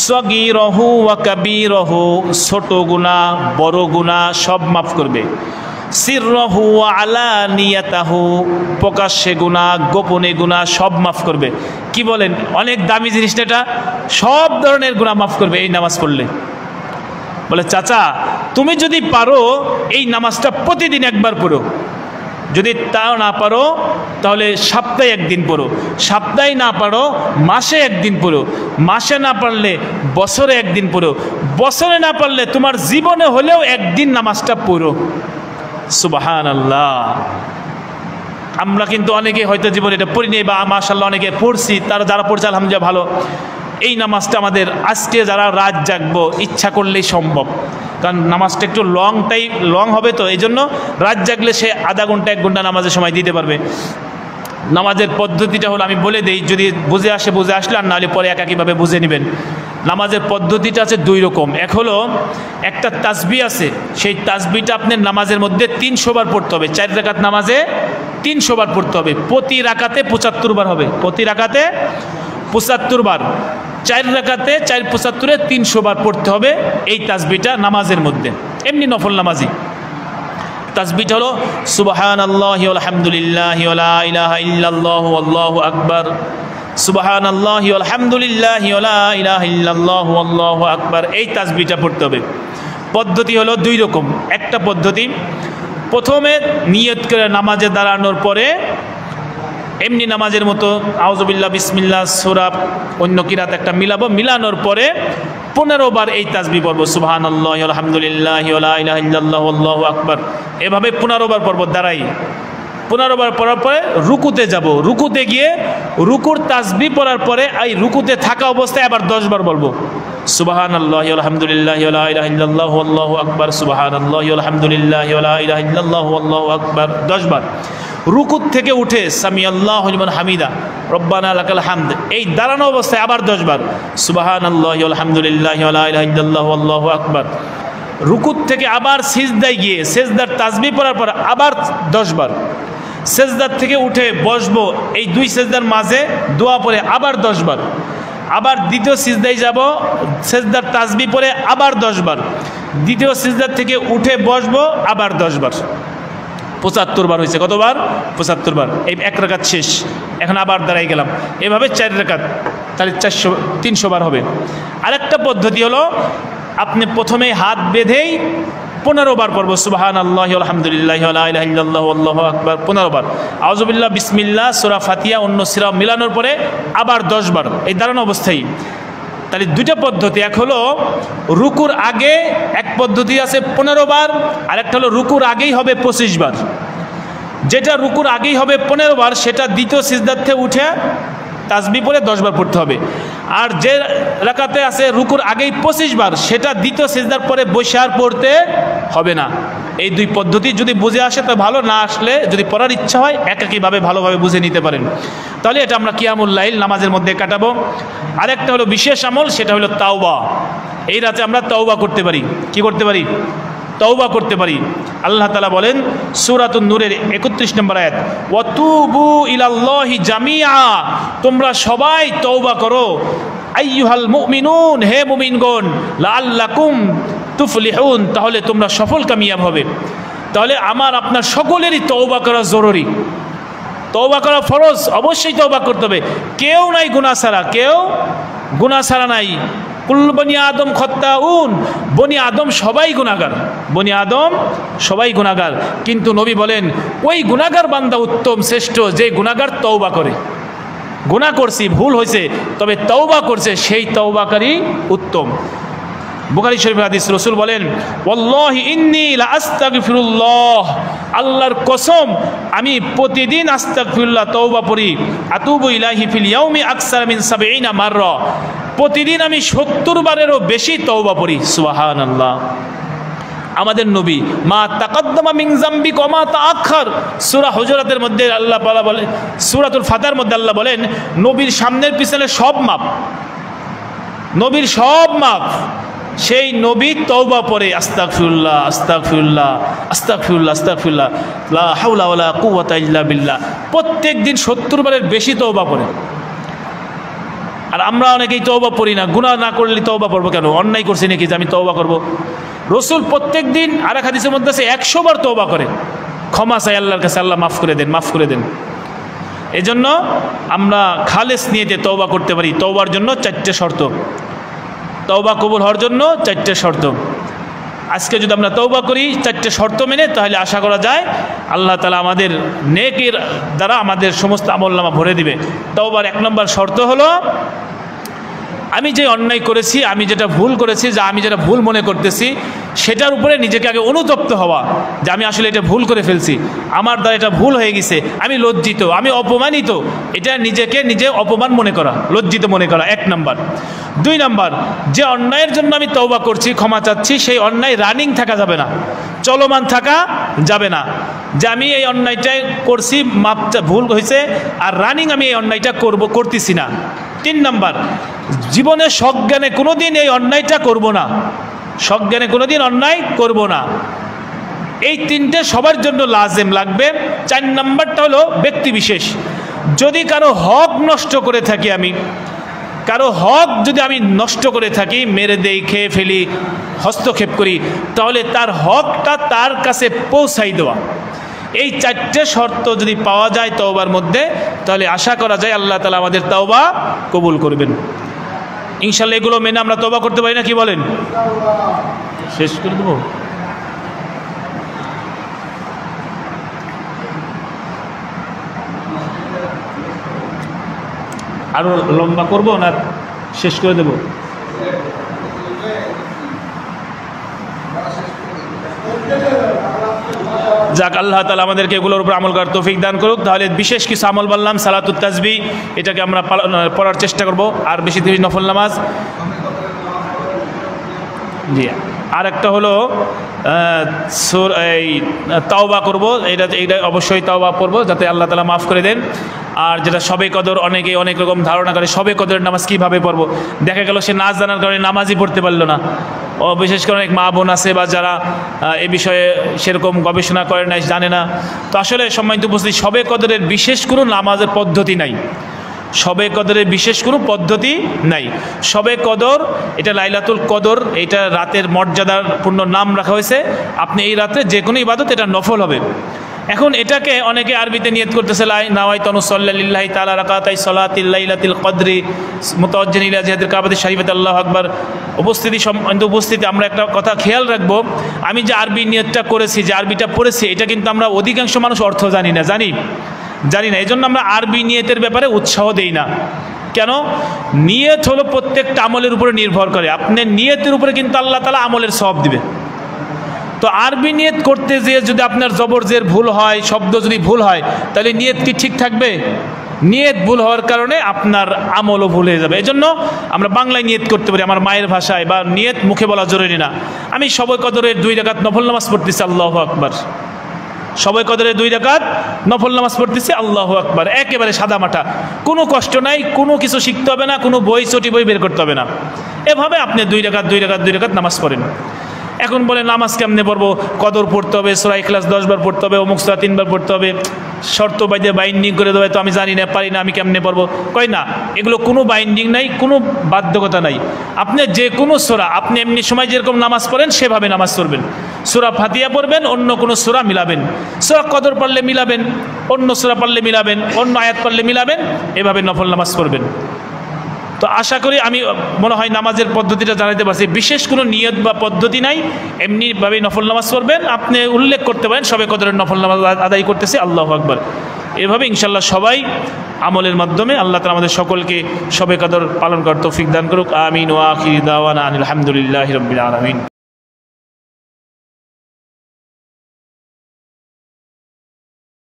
সগীরহু ওয়া কাবীরহু, ছোট গুনাহ বড় গুনাহ সব মাফ করবে। সিররহু ওয়া আলানিয়াতাহু, প্রকাশ্যে গুনাহ গোপনে গুনাহ সব মাফ করবে। কি বলেন? অনেক দামি জিনিসটা, এটা সব ধরনের গুনাহ মাফ করবে এই নামাজ পড়লে। বলে চাচা তুমি যদি পারো এই নামাজটা প্রতিদিন একবার পড়ো, যদি তাও না পারো তাহলে সপ্তাহে একদিন পড়ো, সপ্তাহে না পারো মাসে একদিন পড়ো, মাসে না পারলে বছরে একদিন পড়ো, বছরে না পারলে তোমার জীবনে হলেও একদিন নামাজটা পড়ো। সুবহানাল্লাহ। আমরা কিন্তু অনেকে হয়তো জীবনে এটা পড়ি নেই, বা মাশাআল্লাহ অনেকে পড়ছি, তারা যারা পড়ছে আলহামদুলিল্লাহ ভালো। এই নামাজটা আমাদের আজকে যারা রাত জাগবো ইচ্ছা করলেই সম্ভব, কারণ নামাজটা একটু লং হবে, তো এই জন্য রাত জাগলে সে আধা ঘন্টা 1 ঘন্টা নামাজের সময় দিতে পারবে। নামাজের পদ্ধতিটা হলো, আমি বলে দেই, যদি বুঝে আসলে, আর নাহলে পরে একাকীভাবে বুঝে নেবেন। নামাজের পদ্ধতিটা আছে 2 রকম। এক হলো, একটা তাসবিহ আছে, সেই তাসবিহটা আপনার নামাজের মধ্যে 300 বার পড়তে হবে। 4 রাকাত নামাজে 300 বার পড়তে হবে, প্রতি রাকাতে 75 বার হবে, প্রতি রাকাতে 75 বার। 4 রাকাতে 4 75-এ 300 বার পড়তে হবে এই তাসবিহটা নামাজের মধ্যে। এমনি নফল নামাজি তাসবিহটা হলো সুবহানাল্লাহি ওয়া আলহামদুলিল্লাহি ওয়া লা ইলাহা ইল্লাল্লাহু আল্লাহু আকবার, সুবহানাল্লাহি ওয়া আলহামদুলিল্লাহি ওয়া লা ইলাহা ইল্লাল্লাহু আল্লাহু আকবার। এই তাসবিহটা পড়তে হবে। পদ্ধতি হলো 2 রকম। একটা পদ্ধতি, প্রথমে নিয়ত করে নামাজে দাঁড়ানোর পরে এমনি নামাজের মতো আউযুবিল্লাহ বিসমিল্লাহ সূরা অন্য কিরাত একটা মিলাবো, মিলানোর পরে 15 বার এই তাসবিহ পড়বো, সুবহানাল্লাহি ওয়া আলহামদুলিল্লাহি ওয়া লা ইলাহা ইল্লাল্লাহু আল্লাহু আকবার। এভাবে 15 বার পড়বো দাঁড়াই। 15 বার পড়ার পরে রুকুতে যাব, রুকুতে গিয়ে রুকুর তাসবিহ পড়ার পরে এই রুকুতে থাকা অবস্থায় আবার 10 বার বলবো, সুবহানাল্লাহি ওয়া আলহামদুলিল্লাহি ওয়া লা ইলাহা ইল্লাল্লাহু আল্লাহু আকবার, সুবহানাল্লাহি ওয়া আলহামদুলিল্লাহি ওয়া লা ইলাহা ইল্লাল্লাহু আল্লাহু আকবার 10 বার। রুকুত থেকে উঠে সামি আল্লাহু লিমান হামিদা রব্বানা লাকাল হামদ, এই দাঁড়ানো অবস্থায় আবার 10 বার, সুবহানাল্লাহি ওয়া আলহামদুলিল্লাহি ওয়া লা ইলাহা ইল্লাল্লাহু আল্লাহু আকবার। রুকুত থেকে আবার সিজদায় গিয়ে সিজদার তাসবিহ পড়ার পর আবার 10 বার। সেজদার থেকে উঠে বসবো, এই 2 সেজদার মাঝে দোয়া পড়ে আবার 10 বার। আবার দ্বিতীয় সিজদায় যাব, সেজদার তাসবিহ পড়ে আবার 10 বার। দ্বিতীয় সিজদার থেকে উঠে বসবো আবার 10 বার। 75 বার হয়েছে। কতবার? 75 বার। এই 1 রাকাত শেষ, এখন আবার দাঁড়াই গেলাম। এভাবে 4 রাকাত, তাহলে 300 বার হবে। আরেকটা পদ্ধতি হলো, আপনি প্রথমে হাত বেঁধেই 15 বার পড়বো, সুবহানাল্লাহি ওয়া আলহামদুলিল্লাহি ওয়া লা ইলাহা ইল্লাল্লাহু আল্লাহু আকবার 15 বার। আউযুবিল্লাহ বিসমিল্লাহ সূরা ফাতিহা অন্য সূরা মিলানোর পরে আবার 10 বার, এই দাঁড়ানো অবস্থায়। তাহলে 2টা পদ্ধতি। এক হলো রুকুর আগে এক পদ্ধতি আছে 15 বার, আরেকটা হলো রুকুর আগেই হবে 25 বার। যেটা রুকুর আগেই হবে 15 বার, সেটা দ্বিতীয় সিজদার থেকে উঠে তাসবিহ পড়ে 10 বার পড়তে হবে। আর যে রাকাতে আছে রুকুর আগেই 25 বার, সেটা দ্বিতীয় সিজদার পরে বসে আর পড়তে হবে না। এই দুই পদ্ধতি যদি বুঝে আসে তো ভালো, না আসলে যদি পড়ার ইচ্ছা হয় একইভাবে ভালোভাবে বুঝে নিতে পারেন। তাহলে এটা আমরা কিয়ামুল লাইল নামাজের মধ্যে কাটাবো। আরেকটা হলো বিশেষ আমল, সেটা হলো তাওবা। এই রাতে আমরা তাওবা করতে পারি। কি করতে পারি? তাওবা করতে পারি। আল্লাহ তাআলা বলেন সূরাতুন নূরের 31 নম্বর আয়াত, ওয়াতুবু ইলাল্লাহি জামিআ, তোমরা সবাই তাওবা করো, আইয়ুহাল মুমিনুন, হে মুমিনগণ, লাআল্লাকুম তুফলিহুন, তাহলে তোমরা সফল কামিয়াব হবে। তাহলে আমার আপনার সকলেরই তওবা করা জরুরি, তওবা করা ফরজ, অবশ্যই তওবা করতে হবে। কেউ নাই গুনাহ ছাড়া, কেউ গুনাহ ছাড়া নাই। কুল্লু বনি আদম খত্তাউন, বনি আদম সবাই গুনাহগার, বনি আদম সবাই গুনাহগার। কিন্তু নবী বলেন ওই গুনাহগার বান্দা উত্তম শ্রেষ্ঠ যে গুনাহগার তওবা করে। গুনাহ করছি, ভুল হয়েছে, তবে তওবা করছে, সেই তওবাকারী উত্তম। বুখারী শরীফের হাদিস, রাসূল বলেন ওয়াল্লাহি ইন্নী লা আস্তাগফিরুল্লাহ, আল্লাহর কসম আমি প্রতিদিন আস্তাগফিরুল্লাহ তওবা পড়ি, আতুবু ইলাইহি ফিল ইয়াউমি আকসার মিন 70 মাররা, প্রতিদিন আমি 70 বারেরও বেশি তওবা পড়ি। সুবহানাল্লাহ। আমাদের নবী মা তাকাদ্দামা মিন যামবি ওয়া মা তাআখার, সূরা হুজুরাতের মধ্যে আল্লাহ তাআলা বলেন, সূরাতুল ফাতিহার মধ্যে আল্লাহ বলেন নবীর সামনের পিছনে সব মাপ, নবীর সব মাপ। সেই নবী তওবা পড়ে আস্তাগফিরুল্লাহ আস্তাগফিরুল্লাহ আস্তাগফিরুল্লাহ আস্তাগফিরুল্লাহ লা হাওলা ওয়ালা কুওয়াতা ইল্লা বিল্লাহ, প্রত্যেক দিন 70 বারের বেশি তওবা পড়ে। আর আমরা অনেকেই তওবা পড়ি না। গুনাহ না করলে তওবা পড়বো কেন? অন্যায় করছি নাকি যে আমি তওবা করব? রাসূল প্রত্যেক দিন আর এক হাদিসের মধ্যে আছে 100 বার তওবা করে, ক্ষমা চাই আল্লাহর কাছে, আল্লাহ মাফ করে দেন, মাফ করে দেন। এজন্য আমরা খালেস নিয়েতে তওবা করতে পারি। তওবার জন্য 4টে শর্ত, তওবা কবুল হওয়ার জন্য 4টে শর্ত। আজকে যদি আমরা তওবা করি 4টে শর্ত মেনে, তাহলে আশা করা যায় আল্লাহ তাআলা আমাদের নেকির দ্বারা আমাদের সমস্ত আমলনামা ভরে দিবে। তওবার 1 নম্বর শর্ত হলো আমি যে অন্যায় করেছি, আমি যেটা ভুল করেছি, যা আমি যেটা ভুল মনে করতেছি, সেটার উপরে নিজেকে আগে অনুতপ্ত হওয়া যে আমি আসলে এটা ভুল করে ফেলছি, আমার দ্বারা এটা ভুল হয়ে গেছে, আমি লজ্জিত, আমি অপমানিত, এটা নিজেকে নিজে অপমান মনে করা, লজ্জিত মনে করা 1 নম্বর। 2 নম্বর, যে অন্যায়ের জন্য আমি তওবা করছি, ক্ষমা চাচ্ছি, সেই অন্যায় রানিং থাকা যাবে না, চলমান থাকা যাবে না। যে আমি এই অন্যায়টাই করছি, মাপটা ভুল হয়েছে, আর রানিং আমি এই অন্যায়টা করতেছি না। 3 নম্বর, জীবনে সজ্ঞানে কোনোদিন এই অন্যায়টা করব না, সজ্ঞানে কোনোদিন অন্যায় করব না। এই 3টে সবার জন্য লাজেম লাগবে। 4 নম্বরটা হলো ব্যক্তি বিশেষ। যদি কারো হক নষ্ট করে থাকি, আমি কারো হক যদি আমি নষ্ট করে থাকি, মেরে দেই, খেয়ে ফেলি, হস্তক্ষেপ করি, তাহলে তার হকটা তার কাছে পৌঁছাই দেওয়া। এই 4টে শর্ত যদি পাওয়া যায় তওবার মধ্যে, তাহলে আশা করা যায় আল্লাহ তাআলা আমাদের তওবা কবুল করবেন ইনশাআল্লাহ। এগুলো মেনে আমরা তওবা করতে পারি না, কি বলেন? শেষ করে দেবো? আরো লম্বা করবো না শেষ করে দেব? যাক, আল্লাহ তাআলা আমাদেরকে এগুলোর উপর আমল করার তৌফিক দান করুক। তাহলে বিশেষ কিছু আমল বললাম, সালাতুত তাসবিহ, এটাকে আমরা পড়ার চেষ্টা করব, আর বেশি বেশি নফল নামাজ। জি, আর একটা হলো এই তাওবা করব, এইটা অবশ্যই তাওবা করব যাতে আল্লাহ তাআলা মাফ করে দেন। আর যেটা শবে কদর, অনেকে অনেক রকম ধারণা করে শবে কদরের নামাজ কীভাবে পড়বো, দেখা গেল সে নাচ জানার কারণে নামাজই পড়তে পারলো না। ও বিশেষ করে অনেক মা বোন আছে বা যারা এ বিষয়ে সেরকম গবেষণা করে নাই, জানে না। তো আসলে সম্মানিত উপস্থিতি, শবে কদরের বিশেষ কোনো নামাজের পদ্ধতি নাই, শবে কদরের বিশেষ কোনো পদ্ধতি নাই। শবে কদর এটা লাইলাতুল কদর, এটা রাতের মর্যাদার পূর্ণ নাম রাখা হয়েছে। আপনি এই রাতে যে কোনো ইবাদত এটা নফল হবে। এখন এটাকে অনেকে আরবিতে নিয়ত করতেছে, নাওয়াইতু নুসাল্লি লিল্লাহি তাআলা রাকাতাই সালাতিল লাইলাতিল কদরি মুতাওয়াজ্জিহান ইলা জিহাতিল কাবাতি শরীফাতি, আল্লাহু আকবার। উপস্থিতি আমরা একটা কথা খেয়াল রাখবো, আমি যে আরবি নিয়তটা করেছি, যে আরবিটা পড়েছি, এটা কিন্তু আমরা অধিকাংশ মানুষ অর্থ জানি না, জানি না। এই জন্য আমরা আরবি নিয়তের ব্যাপারে উৎসাহ দেই না। কেন? নিয়ত হলো প্রত্যেকটা আমলের উপরে নির্ভর করে। আপনার নিয়তের উপরে কিন্তু আল্লাহ তাআলা আমলের সওয়াব দিবে। তো আরবি নিয়ত করতে যেয়ে যদি আপনার জবর জের ভুল হয়, শব্দ যদি ভুল হয়, তাহলে নিয়ত কি ঠিক থাকবে? নিয়ত ভুল হওয়ার কারণে আপনার আমলও ভুল হয়ে যাবে। এজন্য আমরা বাংলায় নিয়ত করতে পারি আমার মায়ের ভাষায়, বা নিয়ত মুখে বলা জরুরি না। আমি শবে কদরের 2 রাকাত নফল নামাজ পড়তেছি, আল্লাহু আকবার। শবে কদরের 2 রাকাত নফল নামাজ পড়তেছি, আল্লাহু আকবার। একেবারে সাদামাটা, কোনো কষ্ট নাই, কোনো কিছু শিখতে হবে না, কোনো বই চটি বই বের করতে হবে না। এভাবে আপনি 2 রাকাত নামাজ পড়েন। এখন বলে নামাজ কেমনে পড়বো? কদর পড়তে হবে, সূরা ইখলাস 10 বার পড়তে হবে, অমুক সূরা 3 বার পড়তে হবে, শর্ত বাইদে বাইন্ডিং করে দেবে, তো আমি জানি না, পারি না, আমি কেমনে পড়বো? কয় না, এগুলো কোনো বাইন্ডিং নাই, কোনো বাধ্যকতা নাই। আপনি যে কোনো সূরা, আপনি এমনি সময় যেরকম নামাজ পড়েন সেভাবে নামাজ পড়বেন। সূরা ফাতিহা পড়বেন, অন্য কোনো সূরা মিলাবেন, সূরা কদর পড়লে মিলাবেন, অন্য সূরা পড়লে মিলাবেন, অন্য আয়াত পড়লে মিলাবেন, এভাবে নফল নামাজ পড়বেন। তো আশা করি আমি মনে হয় নামাজের পদ্ধতিটা জানাতে পারছি। বিশেষ কোনো নিয়ত বা পদ্ধতি নাই, এমনিভাবেই নফল নামাজ পড়বেন। আপনি উল্লেখ করতে পারেন শবে কদরের নফল নামাজ আদায় করতেছি, আল্লাহু আকবার। এভাবে ইনশাল্লাহ সবাই আমলের মাধ্যমে আল্লাহ তাআলা আমাদের সকলকে শবে কদর পালন করার তৌফিক দান করুক। আমিন ওয়া আখিরু দাওয়ানা আনিল হামদুলিল্লাহি রাব্বিল আলামিন।